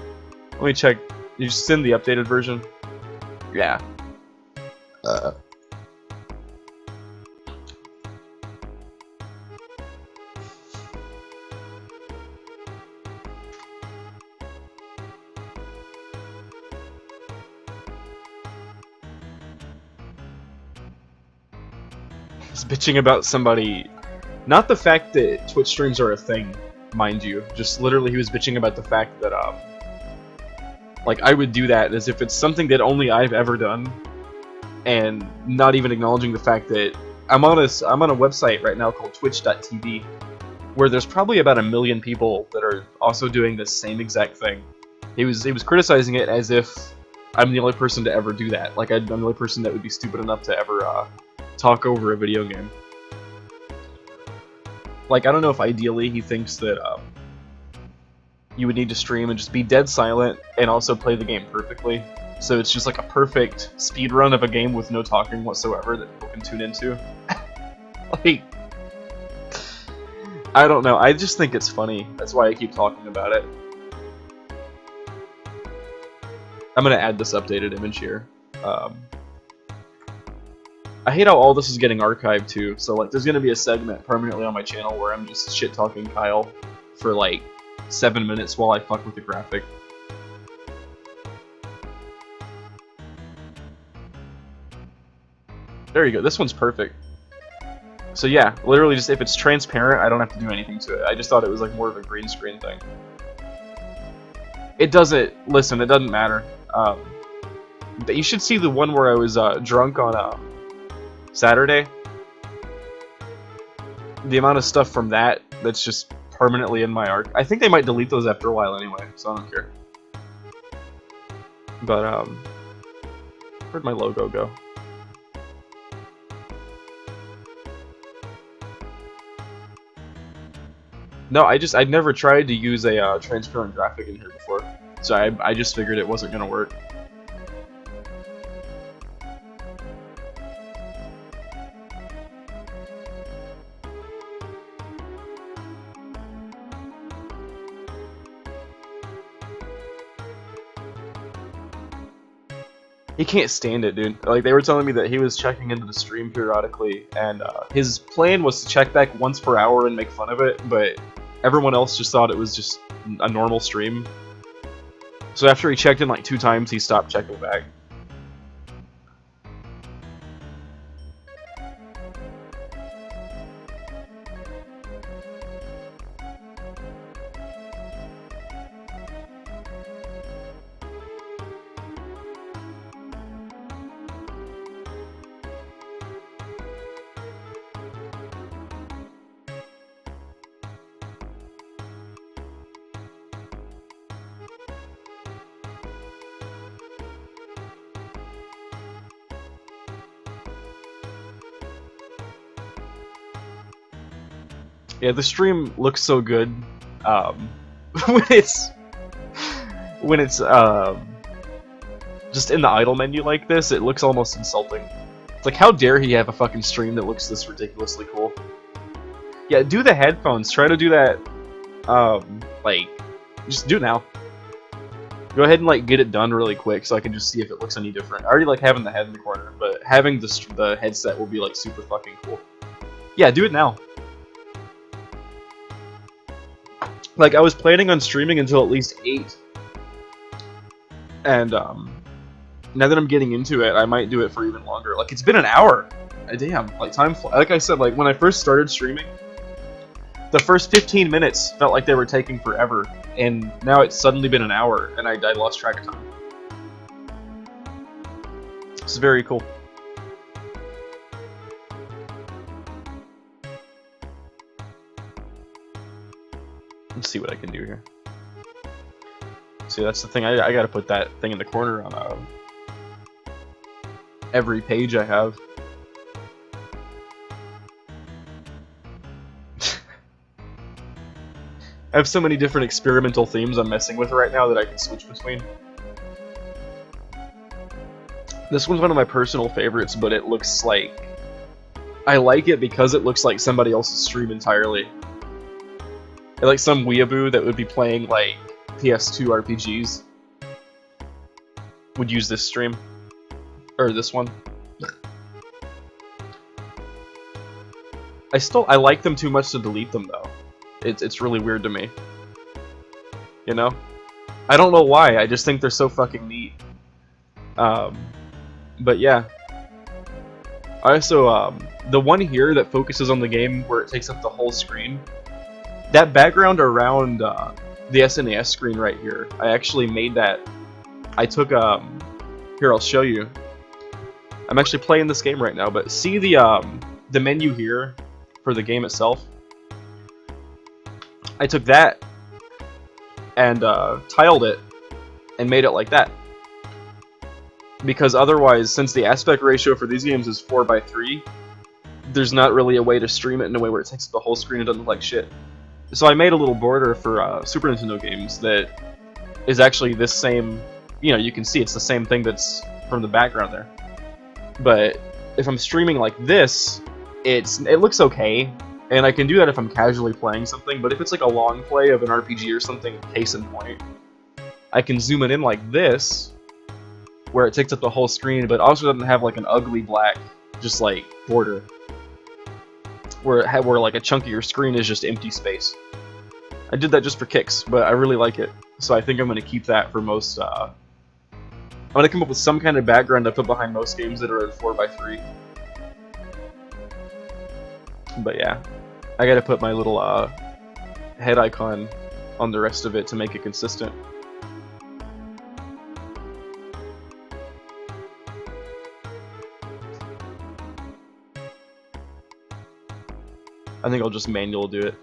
Let me check. You just send the updated version? Yeah. He's bitching about somebody. Not the fact that Twitch streams are a thing, mind you. Just literally he was bitching about the fact that, like, I would do that as if it's something that only I've ever done, and not even acknowledging the fact that I'm on a website right now called Twitch.tv, where there's probably about 1 million people that are also doing the same exact thing. He was criticizing it as if I'm the only person to ever do that. Like, I'm the only person that would be stupid enough to ever talk over a video game. Like, I don't know if ideally he thinks that you would need to stream and just be dead silent and also play the game perfectly. So it's just like a perfect speedrun of a game with no talking whatsoever that people can tune into. Like, I don't know, I just think it's funny. That's why I keep talking about it. I'm gonna add this updated image here. I hate how all this is getting archived too, so like there's gonna be a segment permanently on my channel where I'm just shit-talking Kyle for like 7 minutes while I fuck with the graphic. There you go, this one's perfect. So yeah, literally just if it's transparent, I don't have to do anything to it. I just thought it was like more of a green screen thing. It doesn't, listen, it doesn't matter. You should see the one where I was drunk on Saturday. The amount of stuff from that's just permanently in my arc. I think they might delete those after a while anyway, so I don't care. But where'd my logo go? No, I'd never tried to use a transparent graphic in here before, so I just figured it wasn't gonna work. He can't stand it, dude. Like, they were telling me that he was checking into the stream periodically, and his plan was to check back once per hour and make fun of it, but everyone else just thought it was just a normal stream. So after he checked in like 2 times, he stopped checking back. Yeah, the stream looks so good when it's just in the idle menu like this. It looks almost insulting. It's like, how dare he have a fucking stream that looks this ridiculously cool? Yeah, do the headphones. Try to do that. Like, just do it now. Go ahead and like get it done really quick so I can just see if it looks any different. I already like having the head in the corner, but having the headset will be like super fucking cool. Yeah, do it now. Like, I was planning on streaming until at least 8. And, now that I'm getting into it, I might do it for even longer. Like, it's been an hour! Damn, like, like I said, like, when I first started streaming, the first 15 minutes felt like they were taking forever, and now it's suddenly been an hour, and I lost track of time. It's very cool. Let's see what I can do here. See, that's the thing. I gotta put that thing in the corner on every page I have. I have so many different experimental themes I'm messing with right now that I can switch between. This one's one of my personal favorites, but it looks like... I like it because it looks like somebody else's stream entirely. Like some weeaboo that would be playing, like, PS2 RPGs would use this stream. Or this one. I like them too much to delete them, though. It's really weird to me. You know? I don't know why, I just think they're so fucking neat. But yeah. I also, the one here that focuses on the game where it takes up the whole screen, that background around the SNES screen right here, I actually made that. I took, here, I'll show you. I'm actually playing this game right now, but see the menu here for the game itself? I took that and tiled it and made it like that. Because otherwise, since the aspect ratio for these games is 4:3, there's not really a way to stream it in a way where it takes up the whole screen and doesn't look like shit. So I made a little border for Super Nintendo games that is actually this same, you know, you can see it's the same thing that's from the background there. But if I'm streaming like this, it looks okay, and I can do that if I'm casually playing something, but if it's like a long play of an RPG or something, case in point, I can zoom it in like this, where it takes up the whole screen, but also doesn't have like an ugly black, just like, border. Where like a chunk of your screen is just empty space. I did that just for kicks, but I really like it, so I think I'm going to keep that for most, I'm going to come up with some kind of background to put behind most games that are at 4:3. But yeah, I gotta put my little, head icon on the rest of it to make it consistent. I think I'll just manually do it.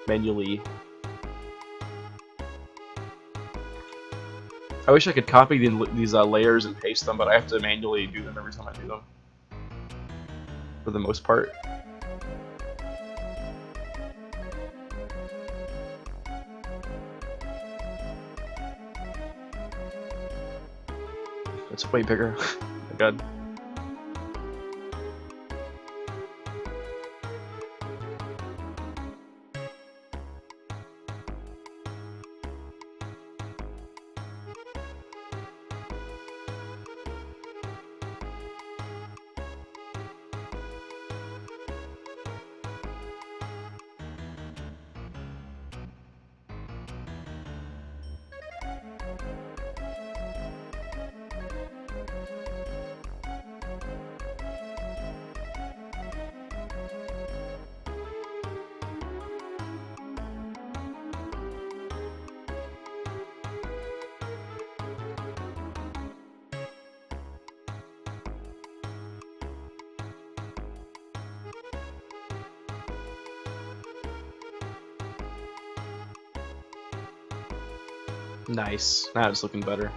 Manually. I wish I could copy these layers and paste them, but I have to manually do them every time I do them. For the most part. It's way bigger. Oh my god. Nice. Now it's looking better.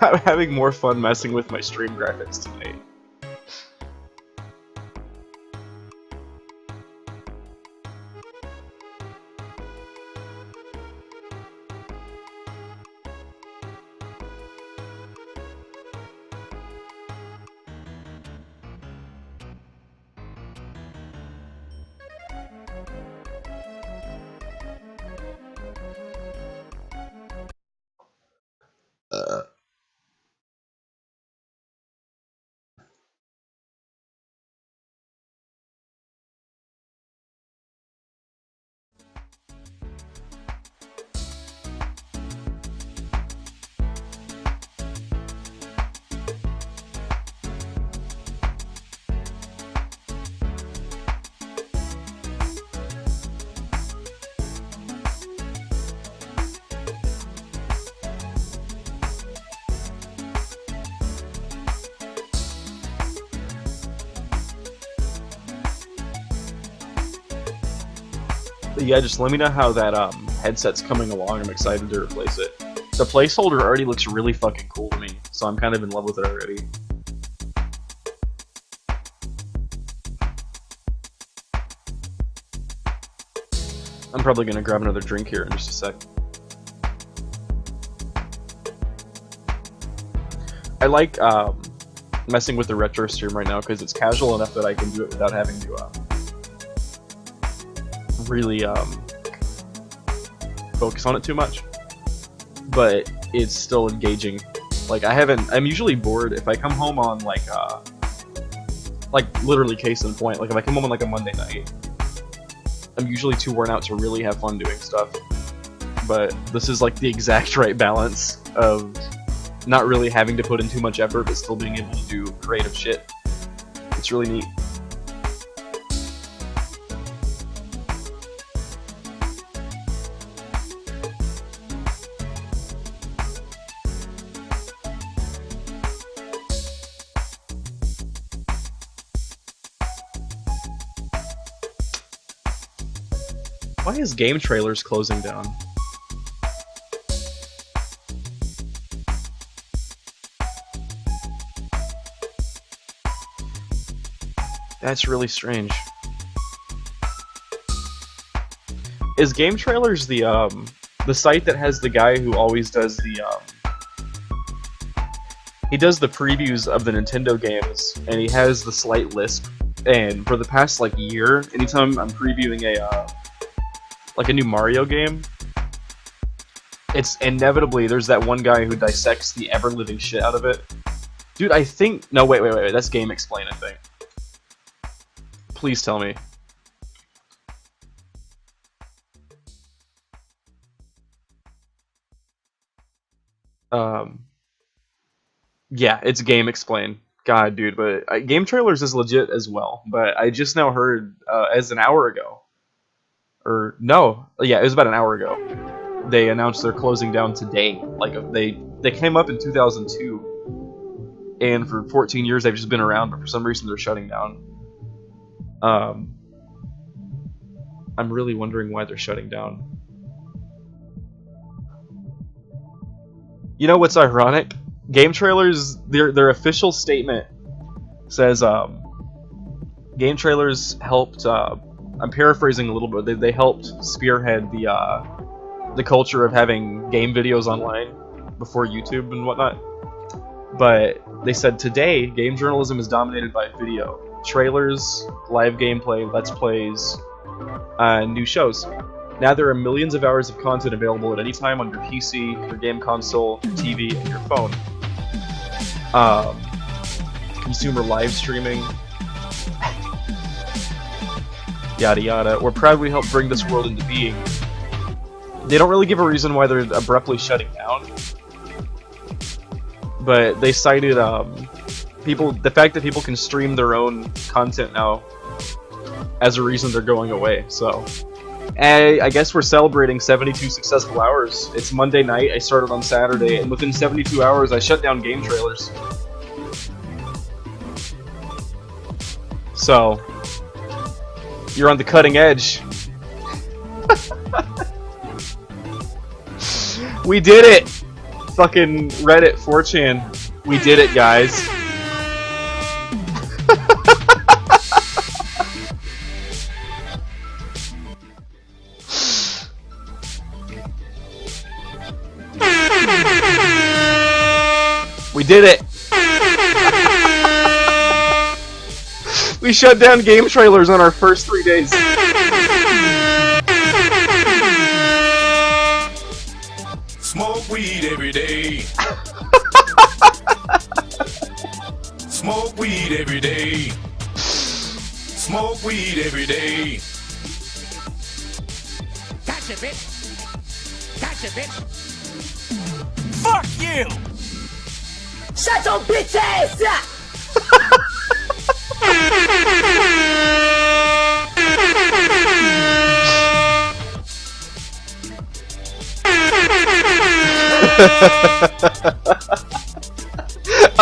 I'm having more fun messing with my stream graphics tonight. Yeah, just let me know how that headset's coming along. I'm excited to replace it. The placeholder already looks really fucking cool to me, so I'm kind of in love with it already. I'm probably gonna grab another drink here in just a sec. I like messing with the retro stream right now because it's casual enough that I can do it without having to really focus on it too much, but it's still engaging. Like I'm usually bored if I come home on like literally case in point, like if I come home on like a Monday night, I'm usually too worn out to really have fun doing stuff. But this is like the exact right balance of not really having to put in too much effort but still being able to do creative shit. It's really neat. Why is Game Trailers closing down? That's really strange. Is Game Trailers the site that has the guy who always does the he does the previews of the Nintendo games, and he has the slight lisp, and for the past like year, anytime I'm previewing a new Mario game, it's inevitably there's that one guy who dissects the ever-living shit out of it. Dude, I think... No, wait, that's Game Explain, I think. Please tell me. Yeah, it's Game Explain. God, dude, but Game Trailers is legit as well, but I just now heard, as an hour ago, or no, yeah, it was about an hour ago, they announced they're closing down today. Like, they came up in 2002, and for 14 years they've just been around, but for some reason they're shutting down. I'm really wondering why they're shutting down. You know what's ironic? Game Trailers, their official statement says, Game Trailers helped, I'm paraphrasing a little bit, they helped spearhead the culture of having game videos online before YouTube and whatnot. But they said today, game journalism is dominated by video. Trailers, live gameplay, let's plays, new shows. Now there are millions of hours of content available at any time on your PC, your game console, your TV, and your phone. Consumer live streaming, yada yada. We're proud we helped bring this world into being. They don't really give a reason why they're abruptly shutting down, but they cited the fact that people can stream their own content now as a reason they're going away. So I guess we're celebrating 72 successful hours. It's Monday night, I started on Saturday, and within 72 hours I shut down Game Trailers. So, you're on the cutting edge. We did it! Fucking Reddit 4chan. We did it, guys. We did it! We shut down game trailers on our first 3 days. Smoke weed every day. Smoke weed every day. Smoke weed every day. Gotcha, bitch. Gotcha, bitch. Fuck you! Shut your bitch ass up!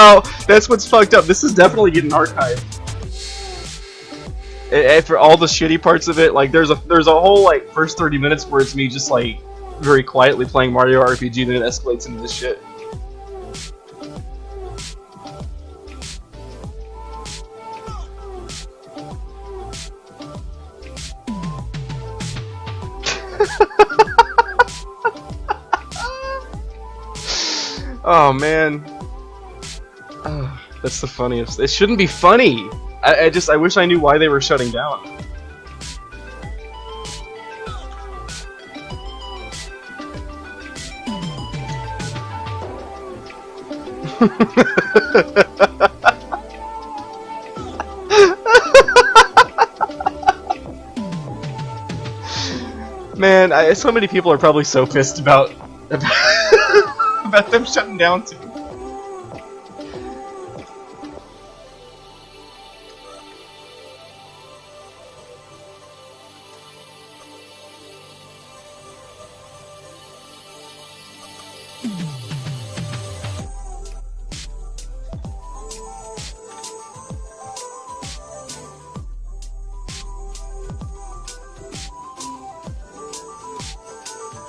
Oh, that's what's fucked up. This is definitely getting archived. And for all the shitty parts of it, like there's a whole like first 30 minutes where it's me just like very quietly playing Mario RPG, then it escalates into this shit. Oh man, that's the funniest. It shouldn't be funny. I wish I knew why they were shutting down. Man, so many people are probably so pissed about about them shutting down too.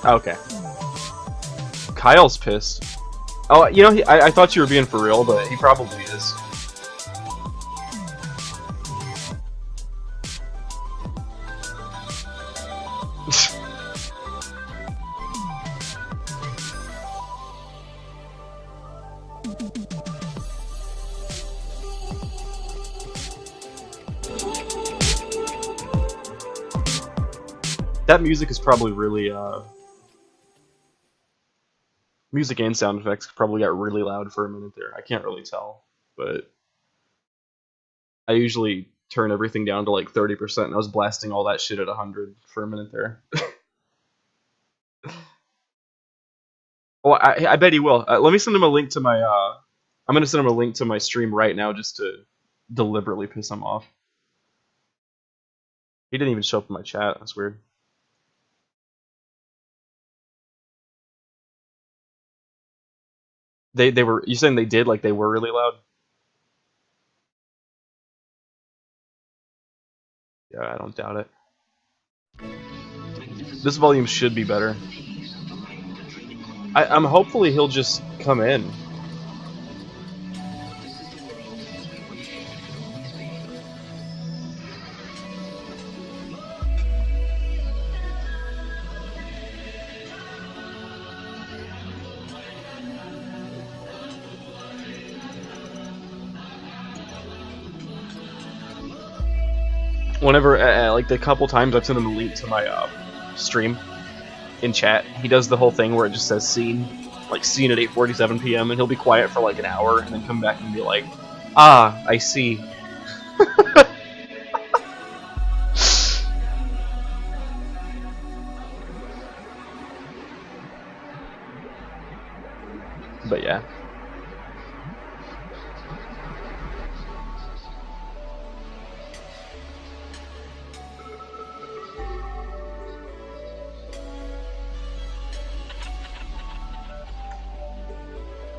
Okay. Kyle's pissed. Oh, you know, I thought you were being for real, but he probably is. That music is probably really, music and sound effects probably got really loud for a minute there. I can't really tell, but I usually turn everything down to like 30%, and I was blasting all that shit at 100 for a minute there. Oh, I bet he will. Let me send him a link to my, I'm gonna send him a link to my stream right now just to deliberately piss him off. He didn't even show up in my chat, that's weird. They were, you saying they did, like they were really loud? Yeah, I don't doubt it. This volume should be better. I'm hopefully he'll just come in. Whenever, like the couple times I've sent him a link to my stream in chat, he does the whole thing where it just says scene, like scene at 8:47 p.m. and he'll be quiet for like an hour and then come back and be like, ah, I see. But yeah.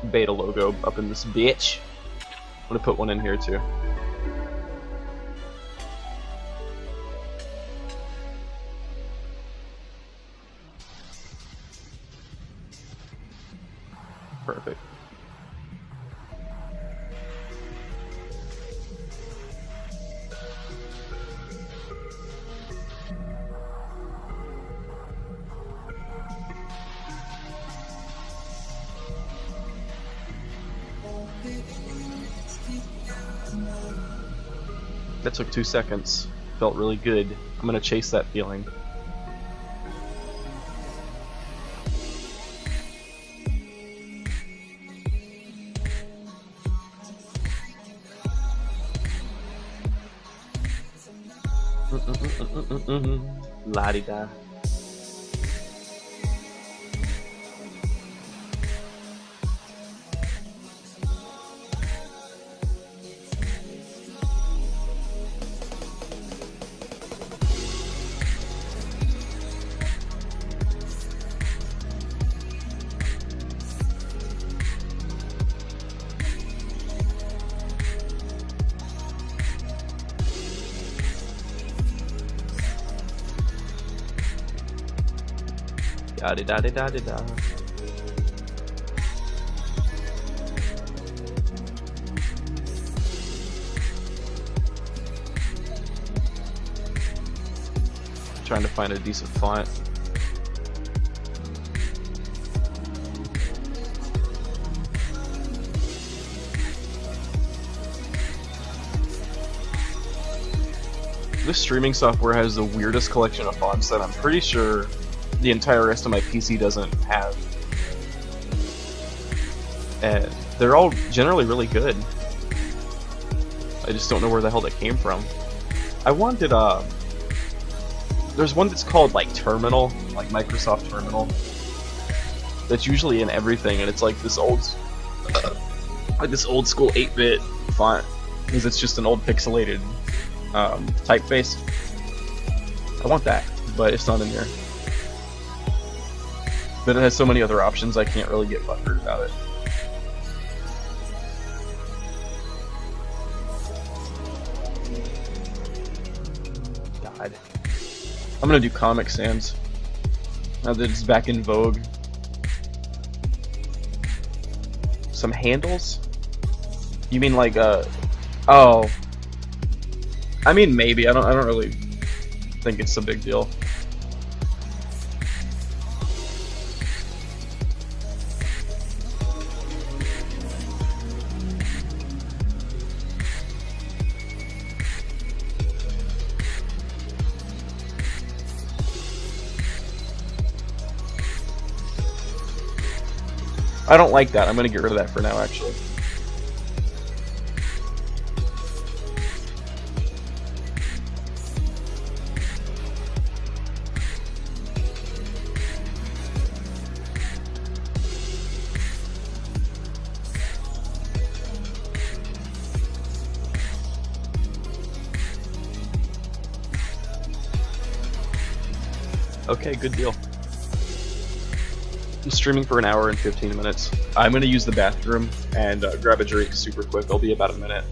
Beta logo up in this bitch. I'm gonna put one in here too. Perfect. That took 2 seconds. Felt really good. I'm gonna chase that feeling. La-di-da. Da-di-da-di-da-di-da. Trying to find a decent font. This streaming software has the weirdest collection of fonts that I'm pretty sure the entire rest of my PC doesn't have. And they're all generally really good. I just don't know where the hell they came from. I wanted, there's one that's called, like, Terminal, like Microsoft Terminal. That's usually in everything, and it's like this old school 8-bit font, because it's just an old pixelated typeface. I want that, but it's not in there. But it has so many other options, I can't really get butthurt about it. God. I'm gonna do Comic Sans. Now that it's back in vogue. Some handles? You mean like, oh. I mean, maybe. I don't really think it's a big deal. I don't like that. I'm gonna get rid of that for now, actually. Okay, good deal. I'm streaming for an hour and 15 minutes. I'm gonna use the bathroom and grab a drink super quick. I'll be about a minute.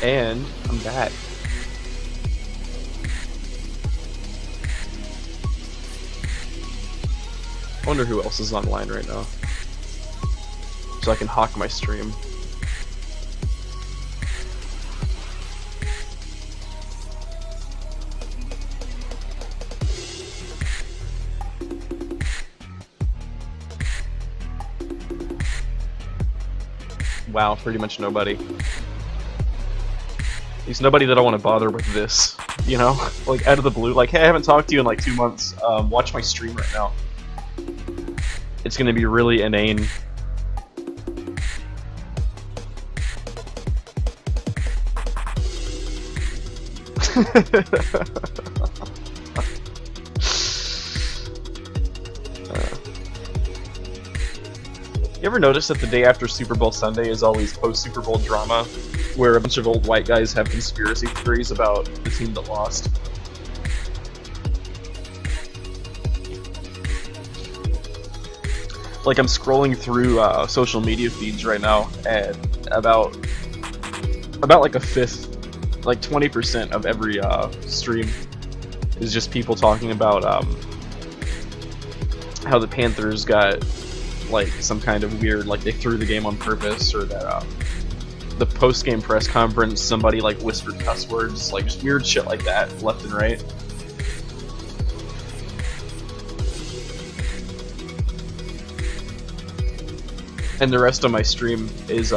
And I'm back. I wonder who else is online right now, so I can hawk my stream. Wow, pretty much nobody. At least nobody that I want to bother with this, you know? Like, out of the blue, like, hey, I haven't talked to you in like 2 months, watch my stream right now. It's gonna be really inane. You ever notice that the day after Super Bowl Sunday is always post-Super Bowl drama, where a bunch of old white guys have conspiracy theories about the team that lost? Like, I'm scrolling through social media feeds right now, and about like a fifth, like 20% of every stream is just people talking about how the Panthers got like some kind of weird, like they threw the game on purpose, or that the post-game press conference somebody like whispered cuss words, like just weird shit like that left and right. And the rest of my stream is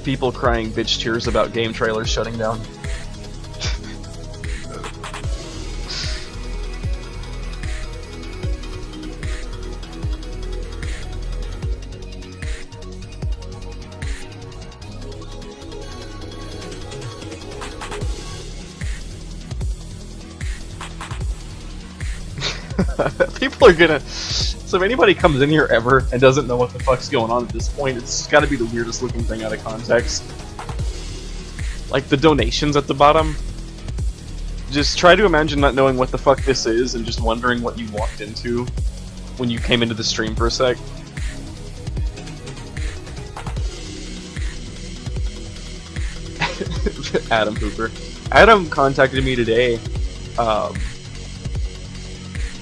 people crying bitch tears about game trailers shutting down. People are gonna... So if anybody comes in here ever and doesn't know what the fuck's going on at this point, it's gotta be the weirdest looking thing out of context. Like the donations at the bottom. Just try to imagine not knowing what the fuck this is and just wondering what you walked into when you came into the stream for a sec. Adam Hooper. Adam contacted me today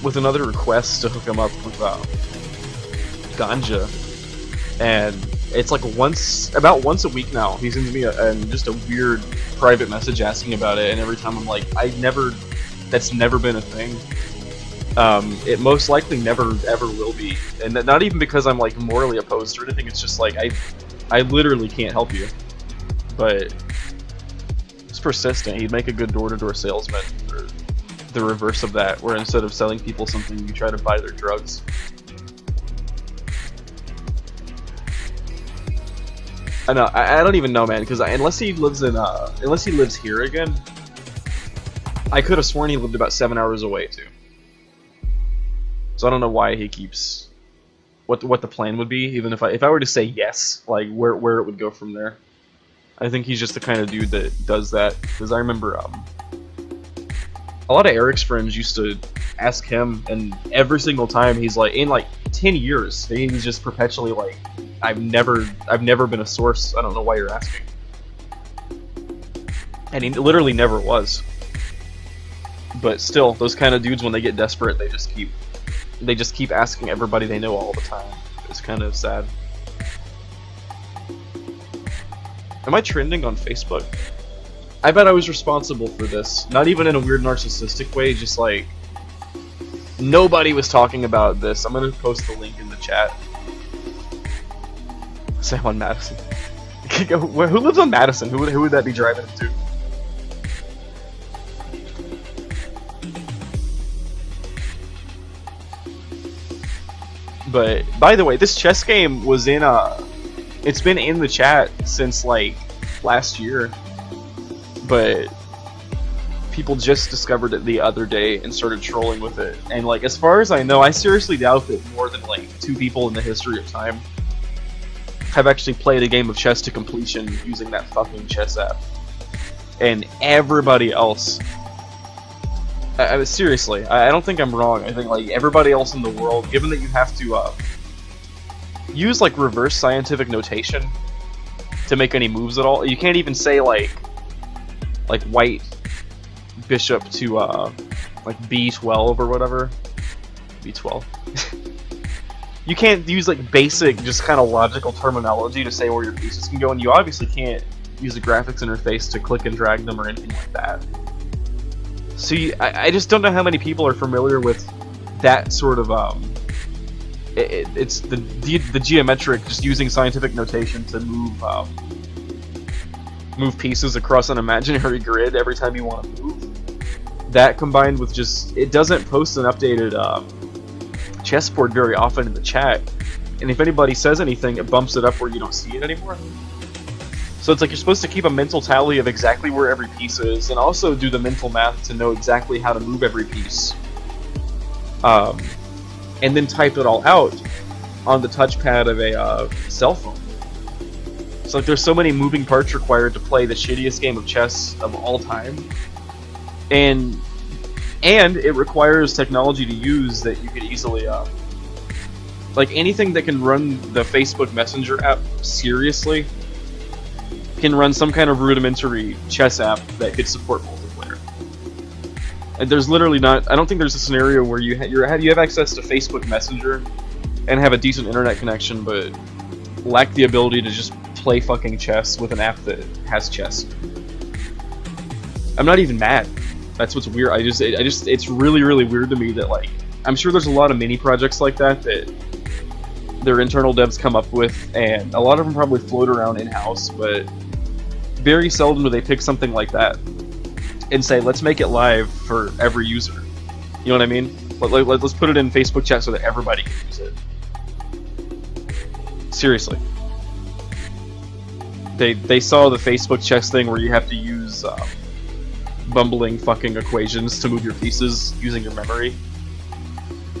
with another request to hook him up with ganja, and it's like about once a week now he sends me just a weird private message asking about it, and every time I'm like, that's never been a thing. It most likely never ever will be, and not even because I'm like morally opposed or anything. It's just like I literally can't help you, but it's persistent. He'd make a good door-to-door salesman, or the reverse of that, where instead of selling people something, you try to buy their drugs. I know, I don't even know, man, because unless he lives here again, I could have sworn he lived about 7 hours away too. So I don't know why he keeps what the plan would be, even if I were to say yes, like where it would go from there. I think he's just the kind of dude that does that, because I remember a lot of Eric's friends used to ask him, and every single time he's like, in like 10 years, he's just perpetually like, I've never been a source, I don't know why you're asking. And he literally never was. But still, those kind of dudes, when they get desperate, they just keep asking everybody they know all the time. It's kind of sad. Am I trending on Facebook? I bet I was responsible for this. Not even in a weird narcissistic way, just like... Nobody was talking about this. I'm gonna post the link in the chat. Sam on Madison. Who lives on Madison? Who would that be driving into? But, by the way, this chess game was in, it's been in the chat since, like, last year. But people just discovered it the other day and started trolling with it. And, like, as far as I know, I seriously doubt that more than, like, 2 people in the history of time have actually played a game of chess to completion using that fucking chess app. And everybody else... seriously, I don't think I'm wrong. I think, like, everybody else in the world, given that you have to use, like, reverse scientific notation to make any moves at all. You can't even say like white bishop to like b12 or whatever. b12. You can't use like basic, just kind of logical terminology to say where your pieces can go, and you obviously can't use a graphics interface to click and drag them or anything like that. So I just don't know how many people are familiar with that sort of it's the geometric, just using scientific notation to move pieces across an imaginary grid every time you want to move. That combined with just, it doesn't post an updated chessboard very often in the chat, and if anybody says anything, it bumps it up where you don't see it anymore. So it's like you're supposed to keep a mental tally of exactly where every piece is, and also do the mental math to know exactly how to move every piece. And then type it all out on the touchpad of a cell phone. So like, there's so many moving parts required to play the shittiest game of chess of all time, and it requires technology to use that you could easily, like anything that can run the Facebook Messenger app seriously can run some kind of rudimentary chess app that could support multiplayer. And there's literally not, I don't think there's a scenario where you have access to Facebook Messenger and have a decent internet connection, but lack the ability to just play fucking chess with an app that has chess. I'm not even mad. That's what's weird. I just it's really, really weird to me that, like, I'm sure there's a lot of mini projects like that their internal devs come up with, and a lot of them probably float around in-house, but very seldom do they pick something like that and say, let's make it live for every user. You know what I mean? Let's put it in Facebook chat so that everybody can use it. Seriously. They saw the Facebook chess thing where you have to use bumbling fucking equations to move your pieces using your memory,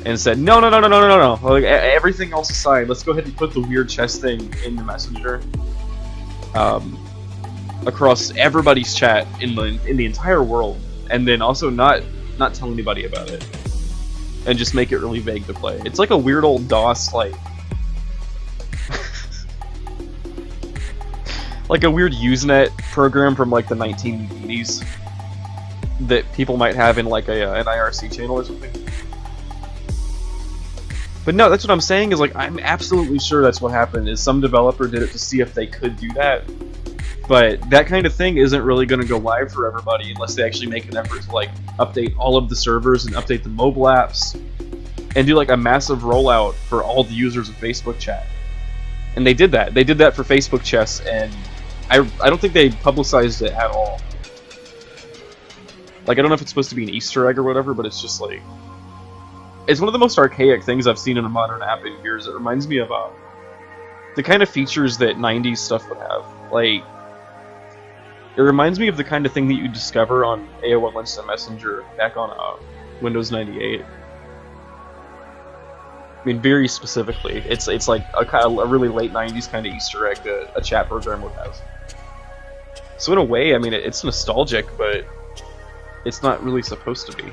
and said, no. Like, everything else aside, let's go ahead and put the weird chess thing in the Messenger, across everybody's chat in the entire world, and then also not tell anybody about it, and just make it really vague to play. It's like a weird old DOS, like like a weird Usenet program from like the 1980s that people might have in like an IRC channel or something. But no, that's what I'm saying, is like, I'm absolutely sure that's what happened, is some developer did it to see if they could do that. But that kind of thing isn't really going to go live for everybody unless they actually make an effort to like update all of the servers and update the mobile apps and do like a massive rollout for all the users of Facebook chat. And they did that. They did that for Facebook chess, and I don't think they publicized it at all. Like, I don't know if it's supposed to be an Easter egg or whatever, but it's just like, it's one of the most archaic things I've seen in a modern app in years. It reminds me of the kind of features that 90s stuff would have. Like, it reminds me of the kind of thing that you discover on AOL Instant Messenger back on Windows 98. I mean, very specifically, it's like a really late 90s kind of Easter egg that a chat program would have. So in a way, I mean, it's nostalgic, but it's not really supposed to be.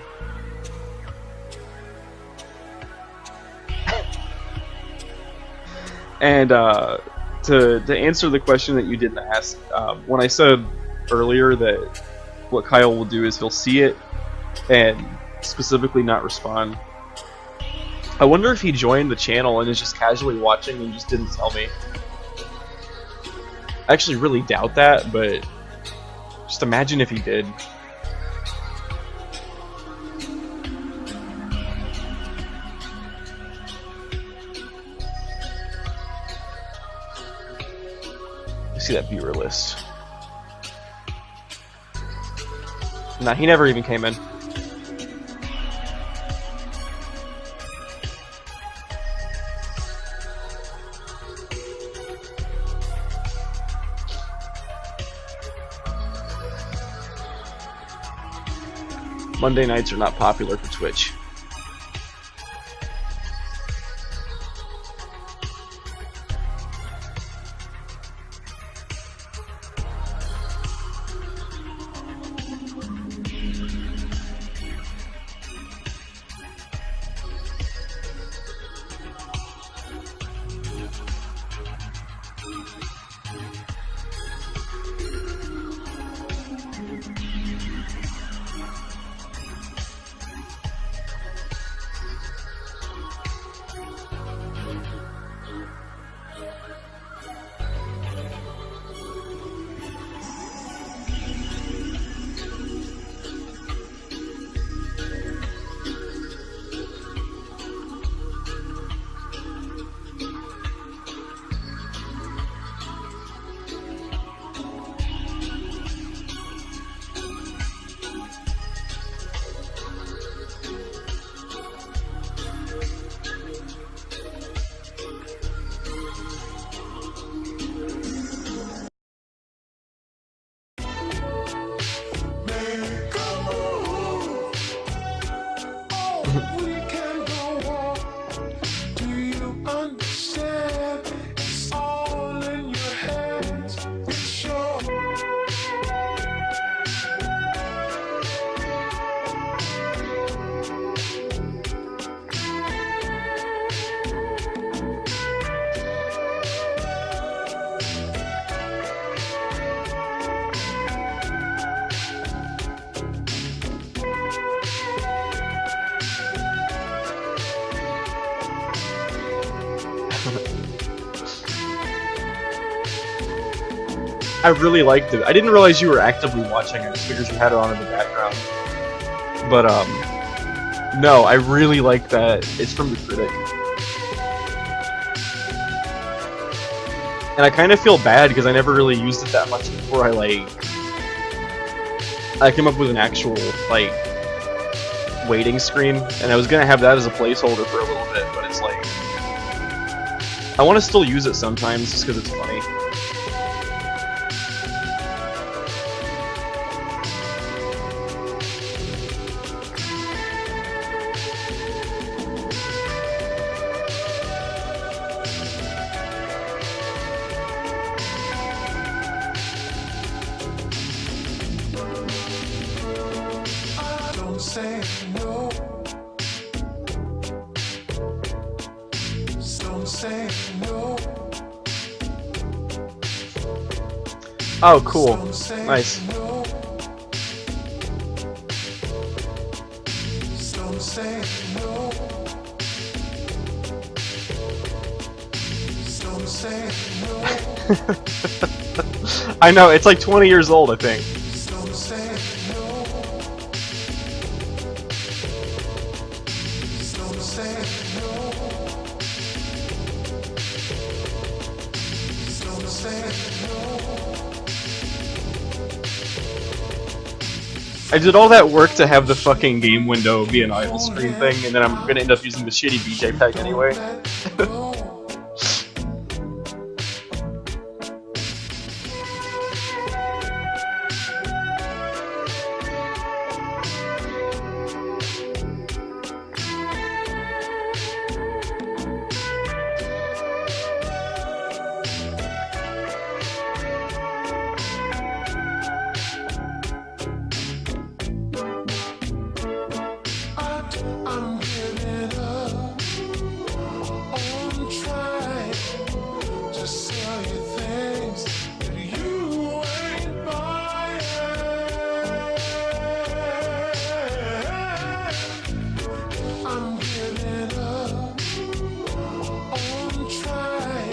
And to answer the question that you didn't ask, when I said earlier that what Kyle will do is he'll see it and specifically not respond, I wonder if he joined the channel and is just casually watching and just didn't tell me. I actually really doubt that, but just imagine if he did. See that viewer list. Nah, he never even came in. Monday nights are not popular for Twitch. I really liked it. I didn't realize you were actively watching. I just figured you had it on in the background. But no, I really like that. It's from the critic. And I kind of feel bad because I never really used it that much before I came up with an actual, like, waiting screen, and I was gonna have that as a placeholder for a little bit, but it's like, I want to still use it sometimes just because it's funny. Don't say no. Don't say no. Oh, cool. Don't say Nice. no. Don't say no. Don't say no. I know, it's like 20 years old, I think. Don't say no. Don't say no. Don't say no. I did all that work to have the fucking game window be an idle screen thing, and then I'm gonna end up using the shitty BJ pack anyway. I'm giving up on trying to sell you things that you ain't buying. I'm giving up on trying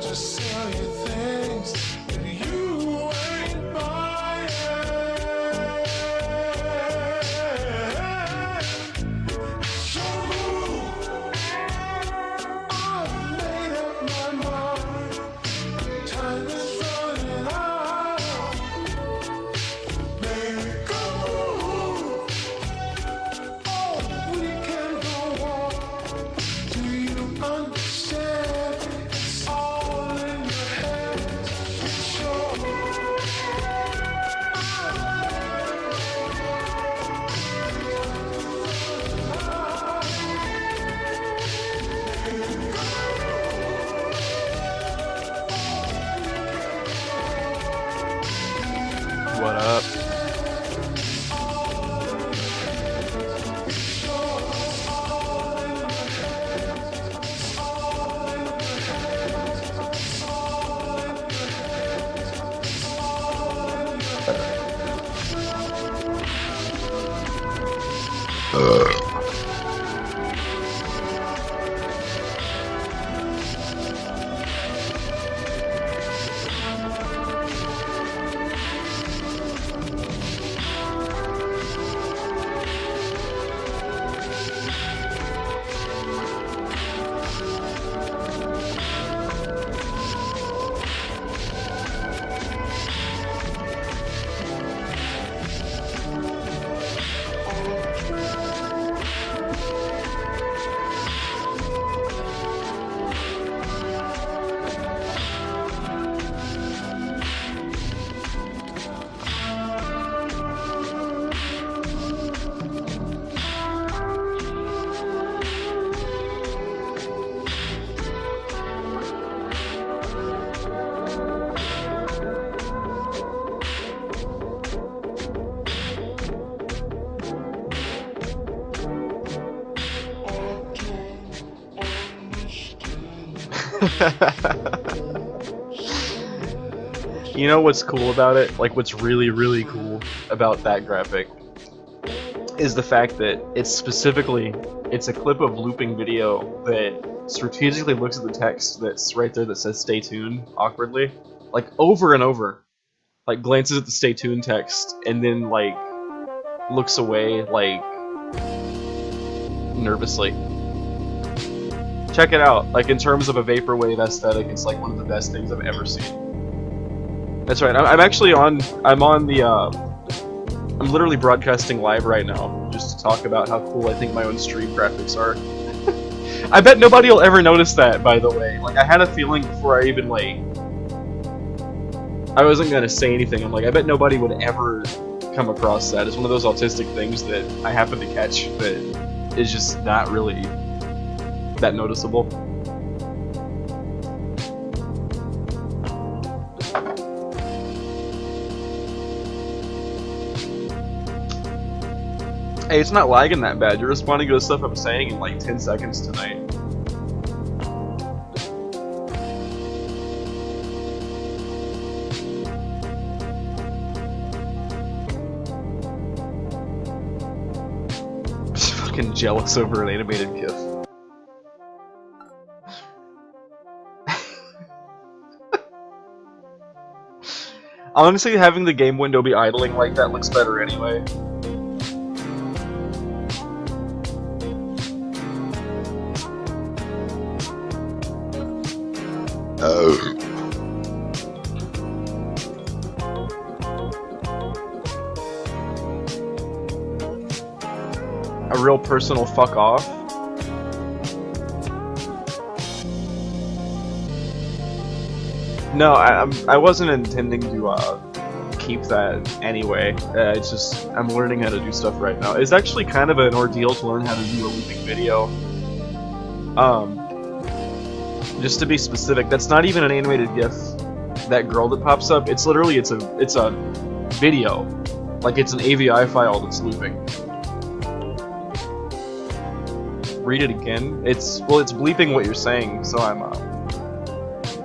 to sell you things that you ain't buying. What up? You know what's cool about it? Like, what's really, really cool about that graphic is the fact that it's a clip of looping video that strategically looks at the text that's right there that says "Stay tuned" awkwardly, like over and over, like glances at the "Stay tuned" text and then like looks away like nervously. Check it out. Like in terms of a vaporwave aesthetic, it's like one of the best things I've ever seen. That's right. I'm actually on. I'm on the. I'm literally broadcasting live right now just to talk about how cool I think my own stream graphics are. I bet nobody will ever notice that, by the way. Like, I had a feeling before I even, like... I wasn't gonna say anything. I'm like, I bet nobody would ever come across that. It's one of those autistic things that I happen to catch, but it's just not really that noticeable. Hey, it's not lagging that bad. You're responding to the stuff I'm saying in like 10 seconds tonight. Just fucking jealous over an animated GIF. Honestly, having the game window be idling like that looks better anyway. A real personal fuck off. No, I wasn't intending to keep that anyway. It's just I'm learning how to do stuff right now. It's actually kind of an ordeal to learn how to do a looping video. Just to be specific, that's not even an animated GIF. That girl that pops up, it's literally it's a video, like it's an AVI file that's looping. Read it again. It's bleeping what you're saying, so I'm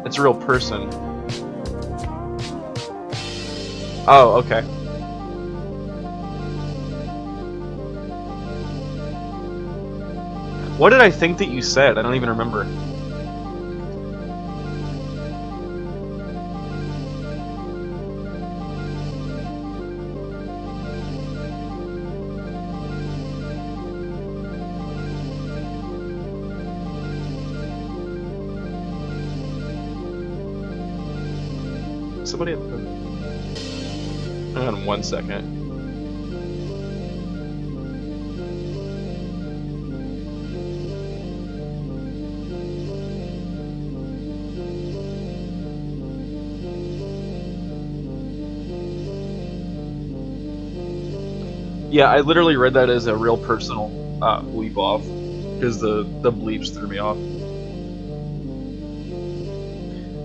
it's a real person. Oh, okay. What did I think that you said? I don't even remember. Somebody hang on 1 second. Yeah, I literally read that as a real personal bleep off, because the bleeps threw me off.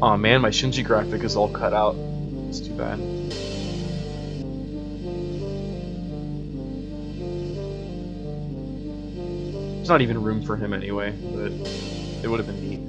Aw man, my Shinji graphic is all cut out. It's too bad. There's not even room for him anyway, but it would have been neat.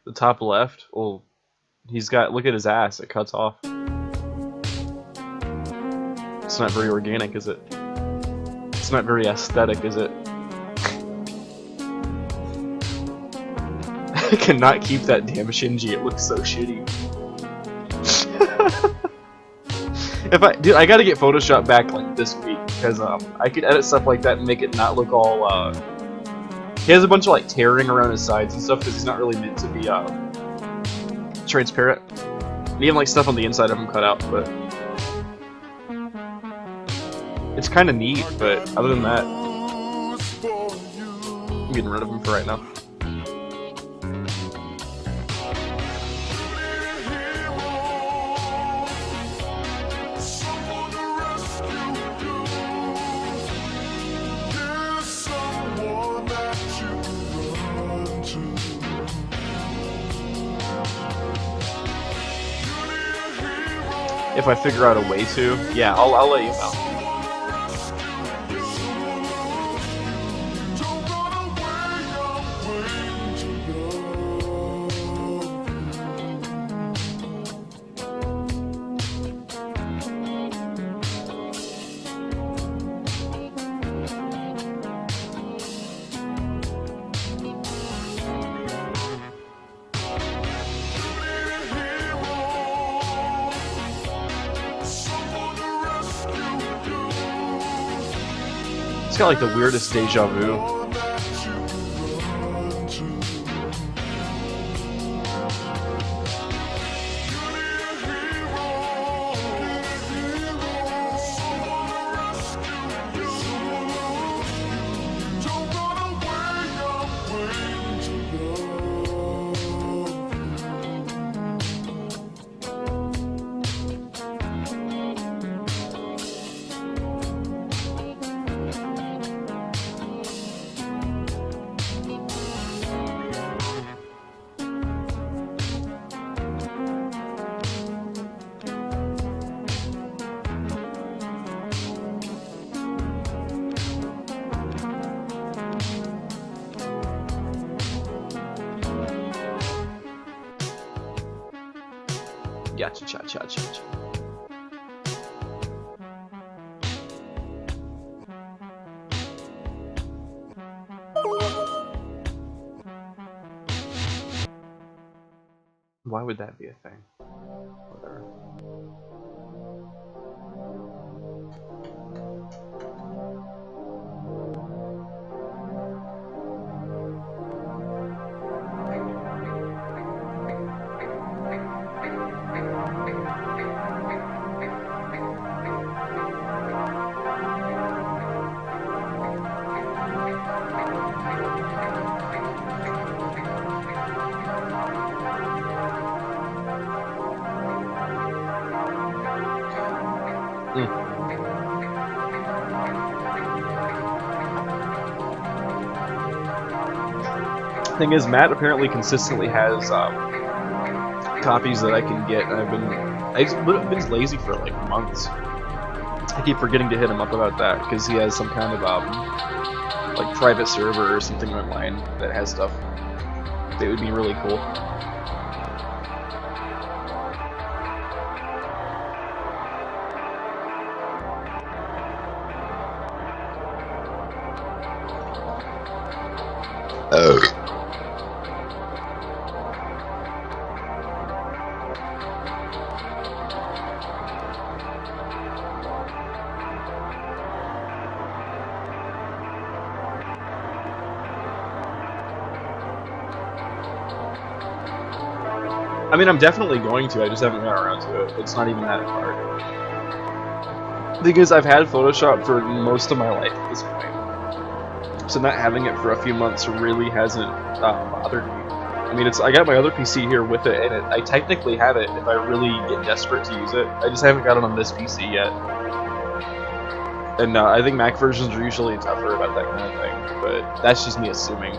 The top left, well, he's got, look at his ass, it cuts off. It's not very organic, is it? It's not very aesthetic, is it? I cannot keep that damn Shinji, it looks so shitty. Dude, I gotta get Photoshop back like this week, because I could edit stuff like that and make it not look all, he has a bunch of like tearing around his sides and stuff because he's not really meant to be transparent. And even like stuff on the inside of him cut out, but it's kind of neat. But other than that, I'm getting rid of him for right now. if I figure out a way to, yeah, I'll let you know. It's got like the weirdest deja vu. Gotcha, cha cha cha cha. Why would that be a thing? Whatever. Thing is, Matt apparently consistently has copies that I can get, and I've been lazy for like months. I keep forgetting to hit him up about that because he has some kind of like private server or something online that has stuff that would be really cool. I mean, I'm definitely going to, I just haven't got around to it. It's not even that hard. Because I've had Photoshop for most of my life at this point. So not having it for a few months really hasn't bothered me. I mean, I got my other PC here with it, and I technically have it if I really get desperate to use it. I just haven't got it on this PC yet. And I think Mac versions are usually tougher about that kind of thing, but that's just me assuming.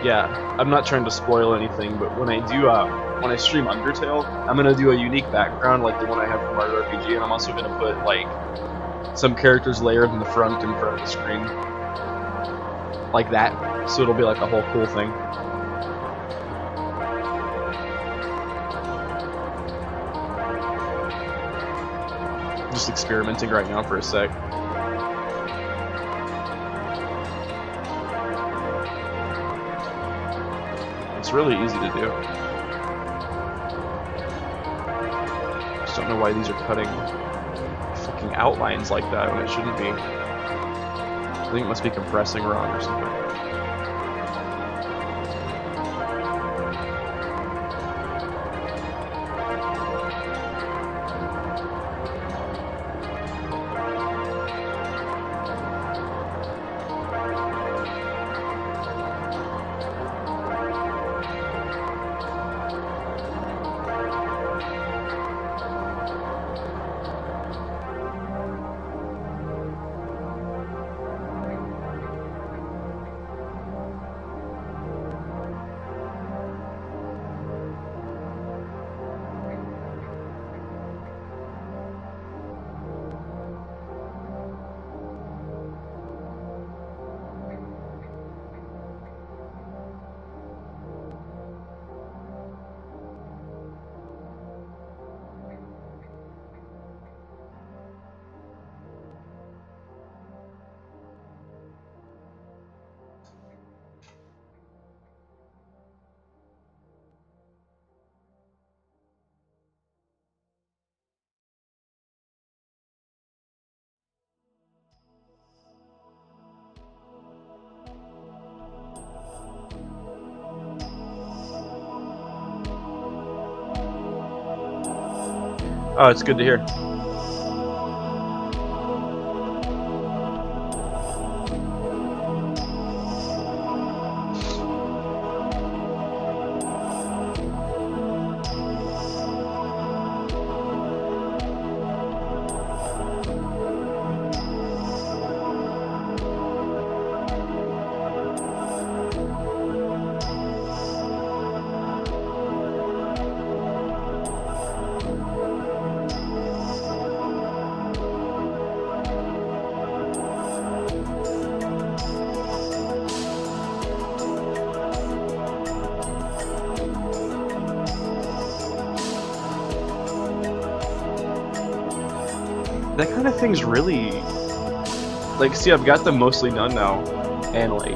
Yeah, I'm not trying to spoil anything, but when I do, when I stream Undertale, I'm gonna do a unique background like the one I have for Mario RPG, and I'm also gonna put like some characters layered in the front of the screen, like that. So it'll be like a whole cool thing. Just experimenting right now for a sec. It's really easy to do. Just don't know why these are cutting fucking outlines like that when it shouldn't be. I think it must be compressing wrong or something. Oh, it's good to hear. That kind of thing's really, like, see, I've got them mostly done now, and like,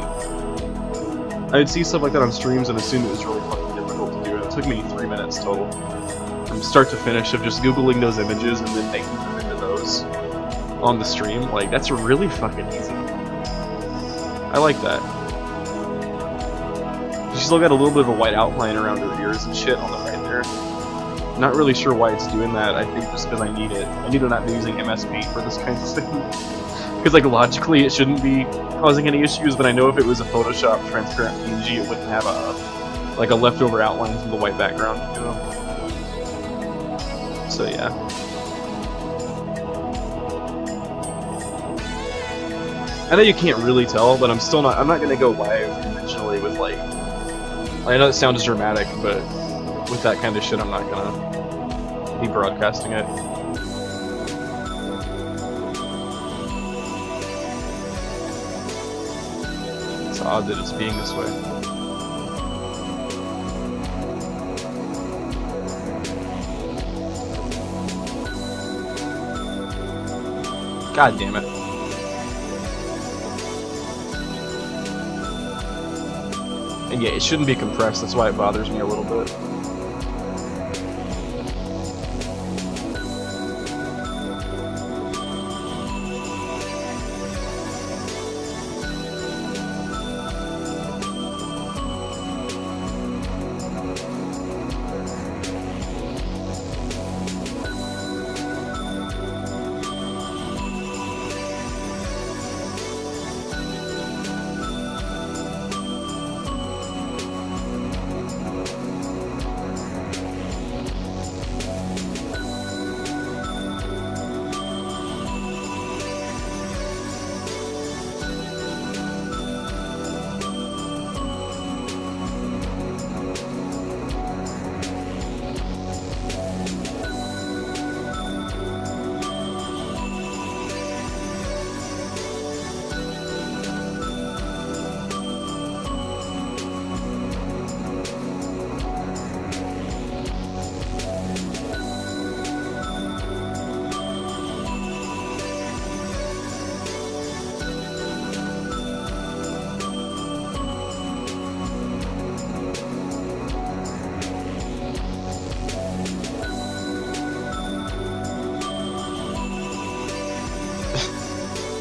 I would see stuff like that on streams and assume it was really fucking difficult to do. It took me 3 minutes total, from start to finish, of just googling those images and then making them into those on the stream. Like, that's really fucking easy. I like that. She's still got a little bit of a white outline around her ears and shit on the right there. Not really sure why it's doing that. I think just because I need it. I need to not be using MS Paint for this kind of thing. Because like logically it shouldn't be causing any issues, but I know if it was a Photoshop transparent PNG it wouldn't have a like a leftover outline from the white background, you know? So yeah. I know you can't really tell, but I'm not gonna go live conventionally with like, I know it sounds dramatic, but with that kind of shit, I'm not gonna be broadcasting it. It's odd that it's being this way. God damn it. And yeah, it shouldn't be compressed, that's why it bothers me a little bit.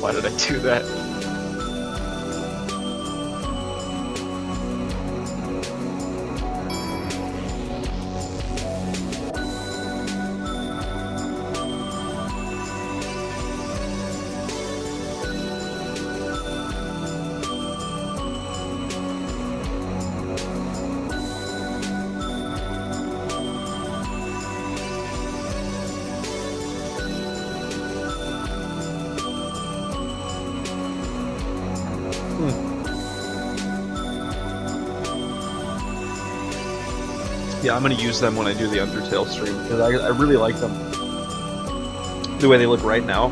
Why did I do that? Yeah, I'm gonna use them when I do the Undertale stream because I really like them. The way they look right now.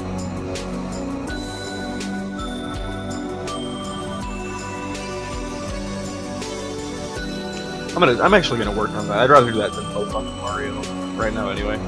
I'm actually gonna work on that. I'd rather do that than play fucking Mario right now anyway.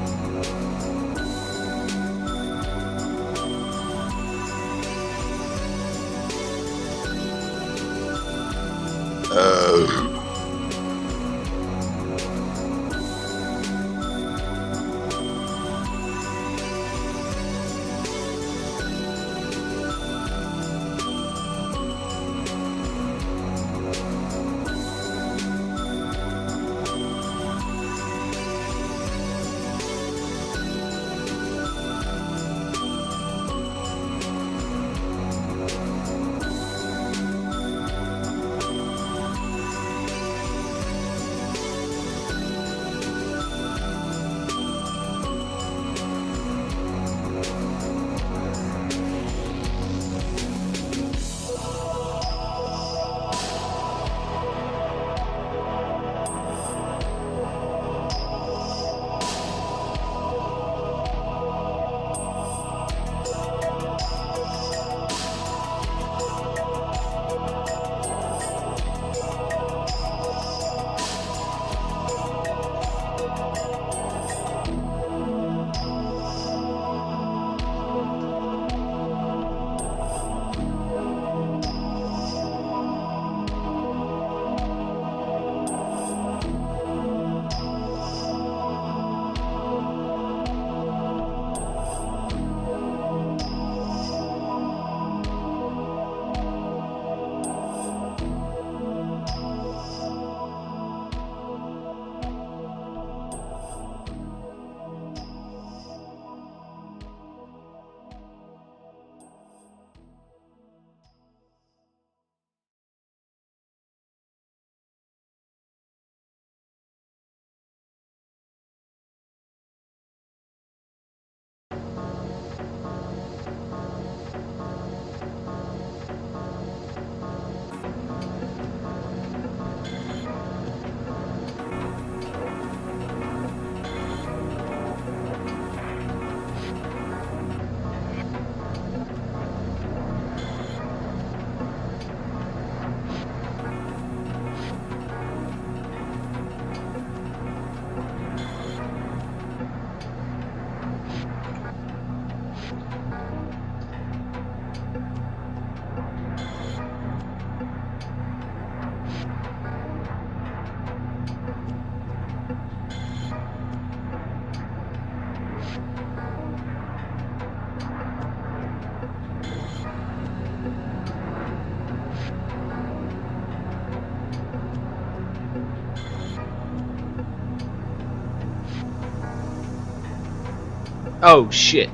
Oh shit.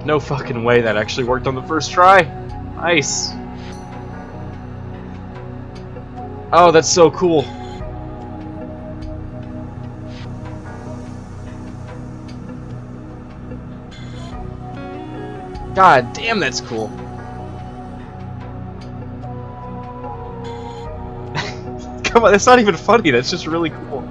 No fucking way that actually worked on the first try. Nice. Oh, that's so cool. God damn, that's cool. Come on, that's not even funny, that's just really cool.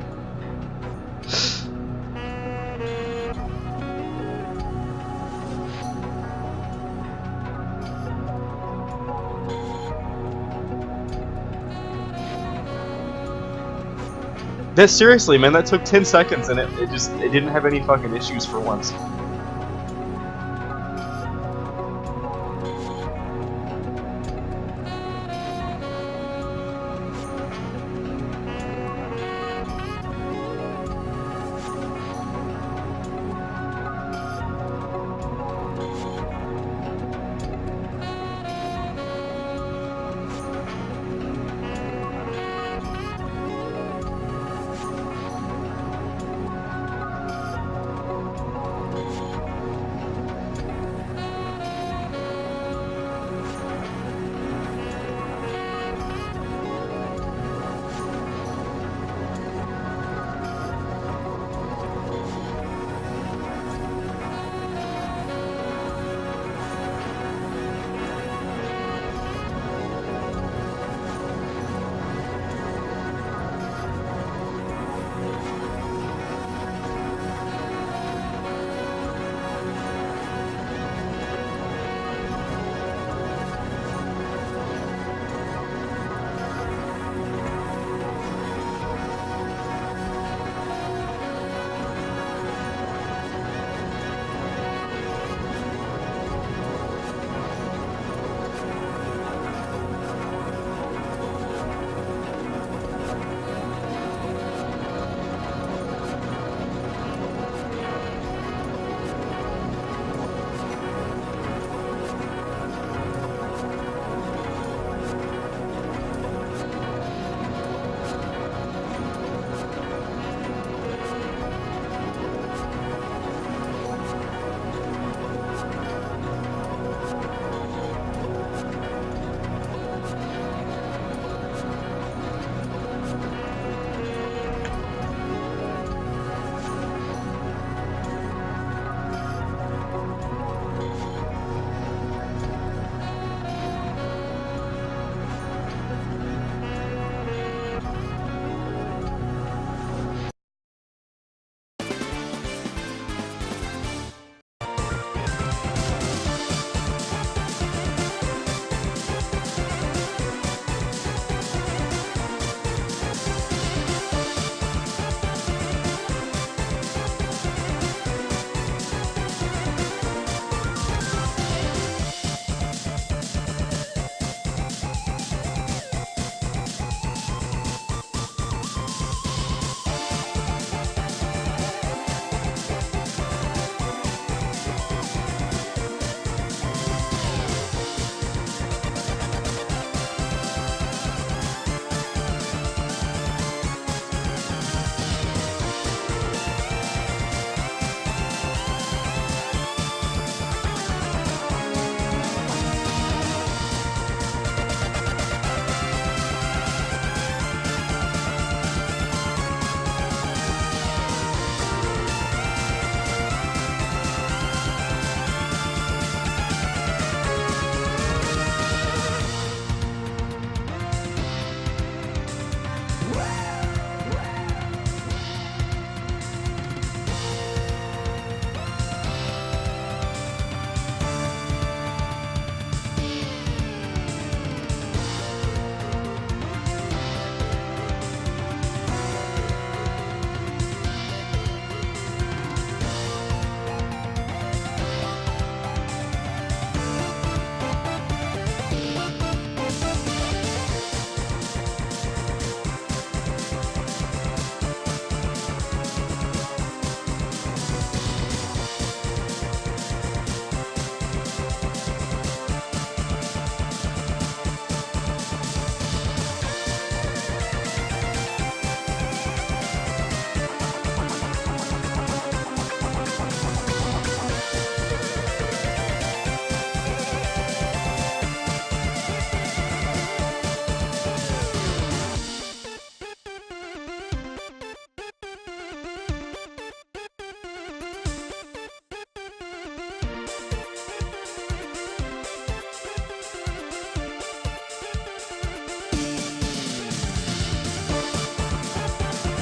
That seriously, man, that took 10 seconds and it didn't have any fucking issues for once.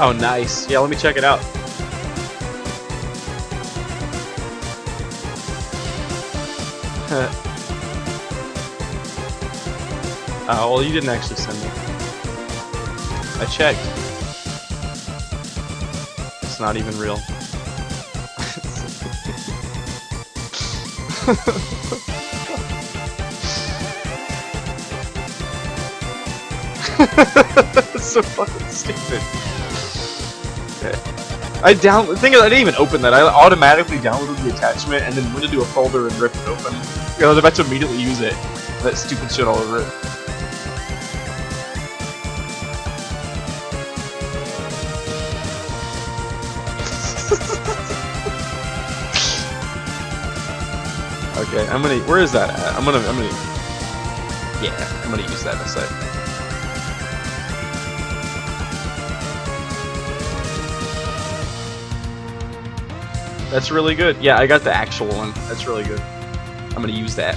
Oh, nice. Yeah, let me check it out. Oh, well, you didn't actually send me. I checked. It's not even real. That's so fucking stupid. Okay. The thing is, I didn't even open that. I automatically downloaded the attachment and then went into a folder and ripped it open. I was about to immediately use it. That stupid shit all over it. Okay, where is that at? I'm gonna, yeah, I'm gonna use that in a sec. That's really good. Yeah, I got the actual one. That's really good. I'm gonna use that.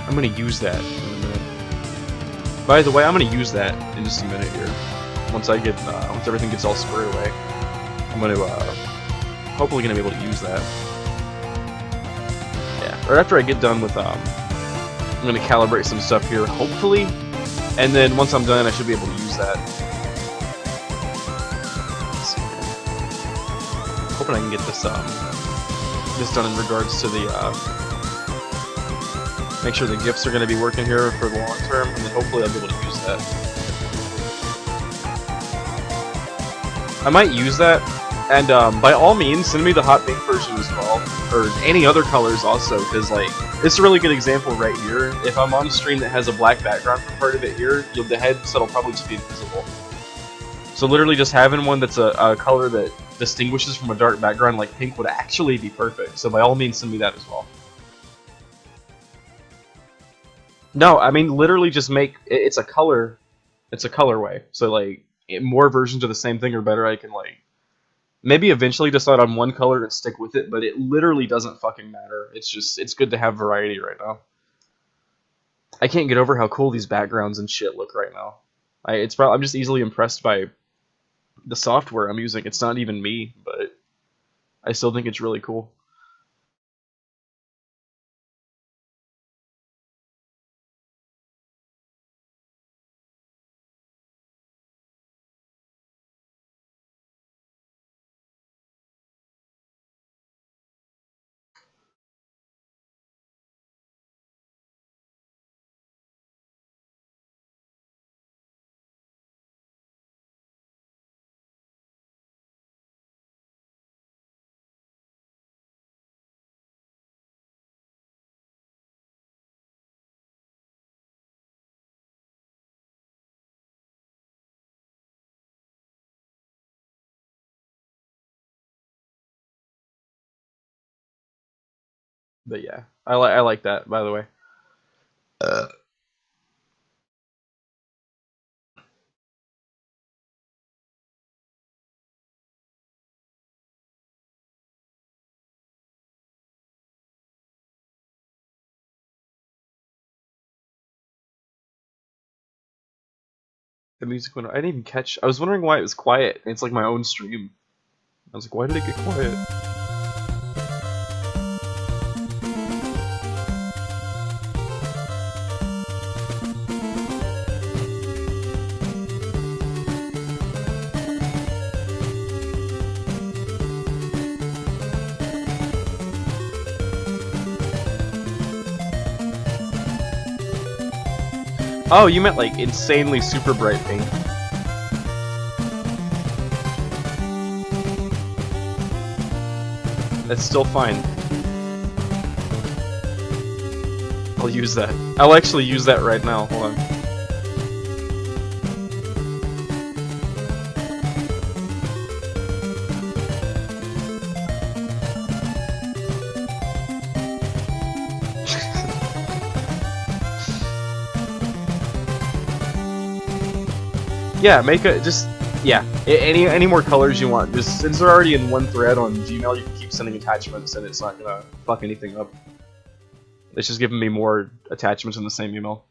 I'm gonna use that in a minute. By the way, I'm gonna use that in just a minute here. Once I get, once everything gets all squared away, I'm gonna, hopefully gonna be able to use that. Yeah, right after I get done with, I'm gonna calibrate some stuff here, hopefully, and then once I'm done, I should be able to use that. Let's see here. Hoping I can get this, this done in regards to the, make sure the GIFs are gonna be working here for the long term, and then hopefully I'll be able to use that. I might use that, and by all means, send me the hot pink version as well, or any other colors also, because like it's a really good example right here. If I'm on a stream that has a black background for part of it here, the headset will probably just be invisible. So literally just having one that's a color that distinguishes from a dark background like pink would actually be perfect. So by all means, send me that as well. No, I mean literally just make it's a color, it's a colorway. So like. More versions of the same thing are better. I can like maybe eventually decide on one color and stick with it, but it literally doesn't fucking matter. It's just it's good to have variety right now. I can't get over how cool these backgrounds and shit look right now. I'm just easily impressed by the software I'm using. It's not even me, but I still think it's really cool. But yeah, I like that, by the way. The music went. I didn't even catch. I was wondering why it was quiet. It's like my own stream. I was like, why did it get quiet? Oh, you meant like insanely super bright pink. That's still fine. I'll use that. I'll actually use that right now. Hold on. Yeah, make a any more colors you want. Just since they're already in one thread on Gmail, you can keep sending attachments, and it's not gonna fuck anything up. It's just giving me more attachments in the same email.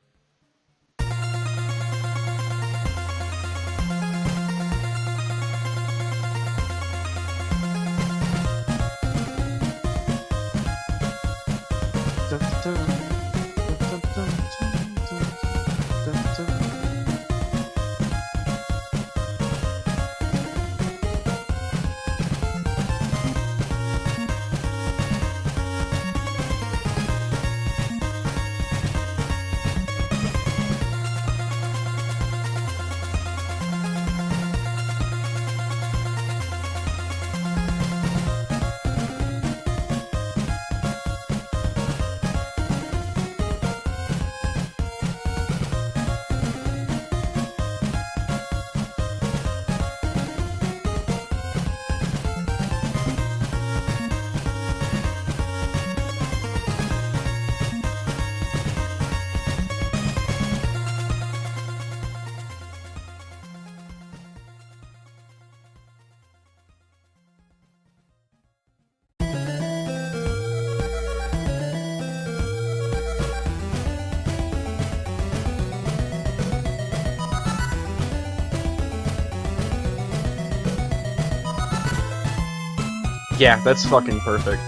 Yeah, that's fucking perfect.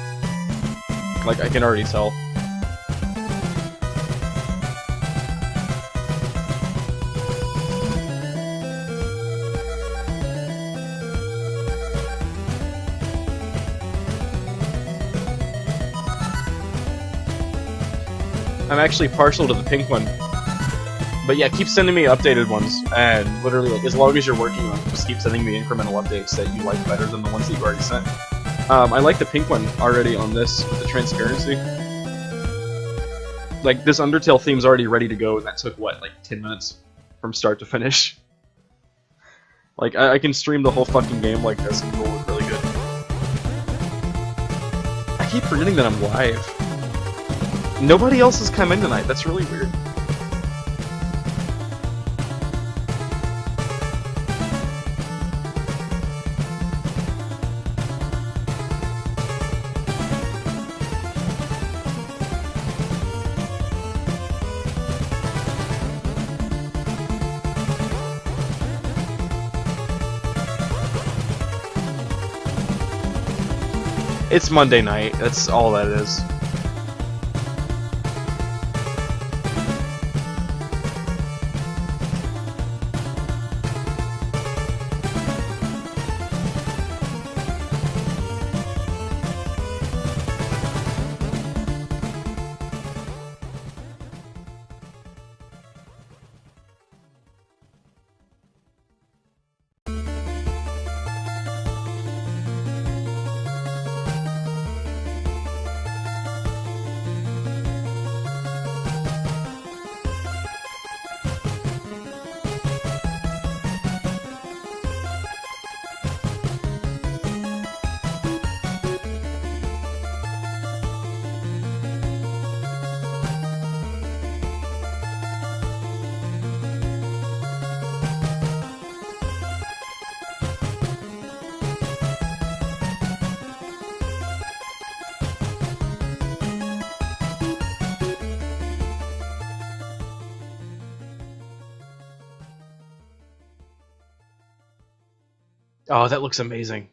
Like, I can already tell. I'm actually partial to the pink one. But yeah, keep sending me updated ones, and literally, like, as long as you're working on it, just keep sending me incremental updates that you like better than the ones that you already sent. I like the pink one already on this, with the transparency. Like, this Undertale theme's already ready to go, and that took, what, like 10 minutes from start to finish? Like, I can stream the whole fucking game like this and roll it really good. I keep forgetting that I'm live. Nobody else has come in tonight, that's really weird. It's Monday night, that's all that is. Oh, that looks amazing.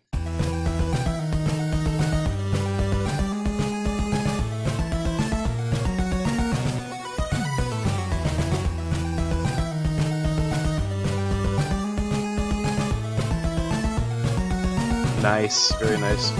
Nice, very nice.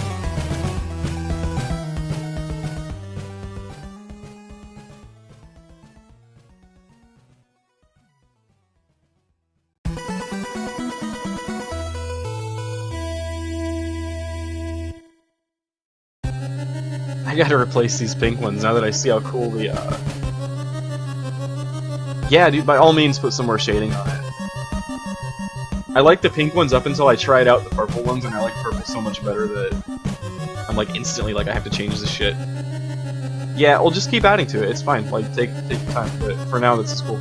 I gotta replace these pink ones now that I see how cool the, Yeah, dude, by all means put some more shading on it. I like the pink ones up until I tried out the purple ones, and I like purple so much better that I'm like instantly like I have to change this shit. Yeah, we'll just keep adding to it, it's fine, like take your time, but for now this is cool.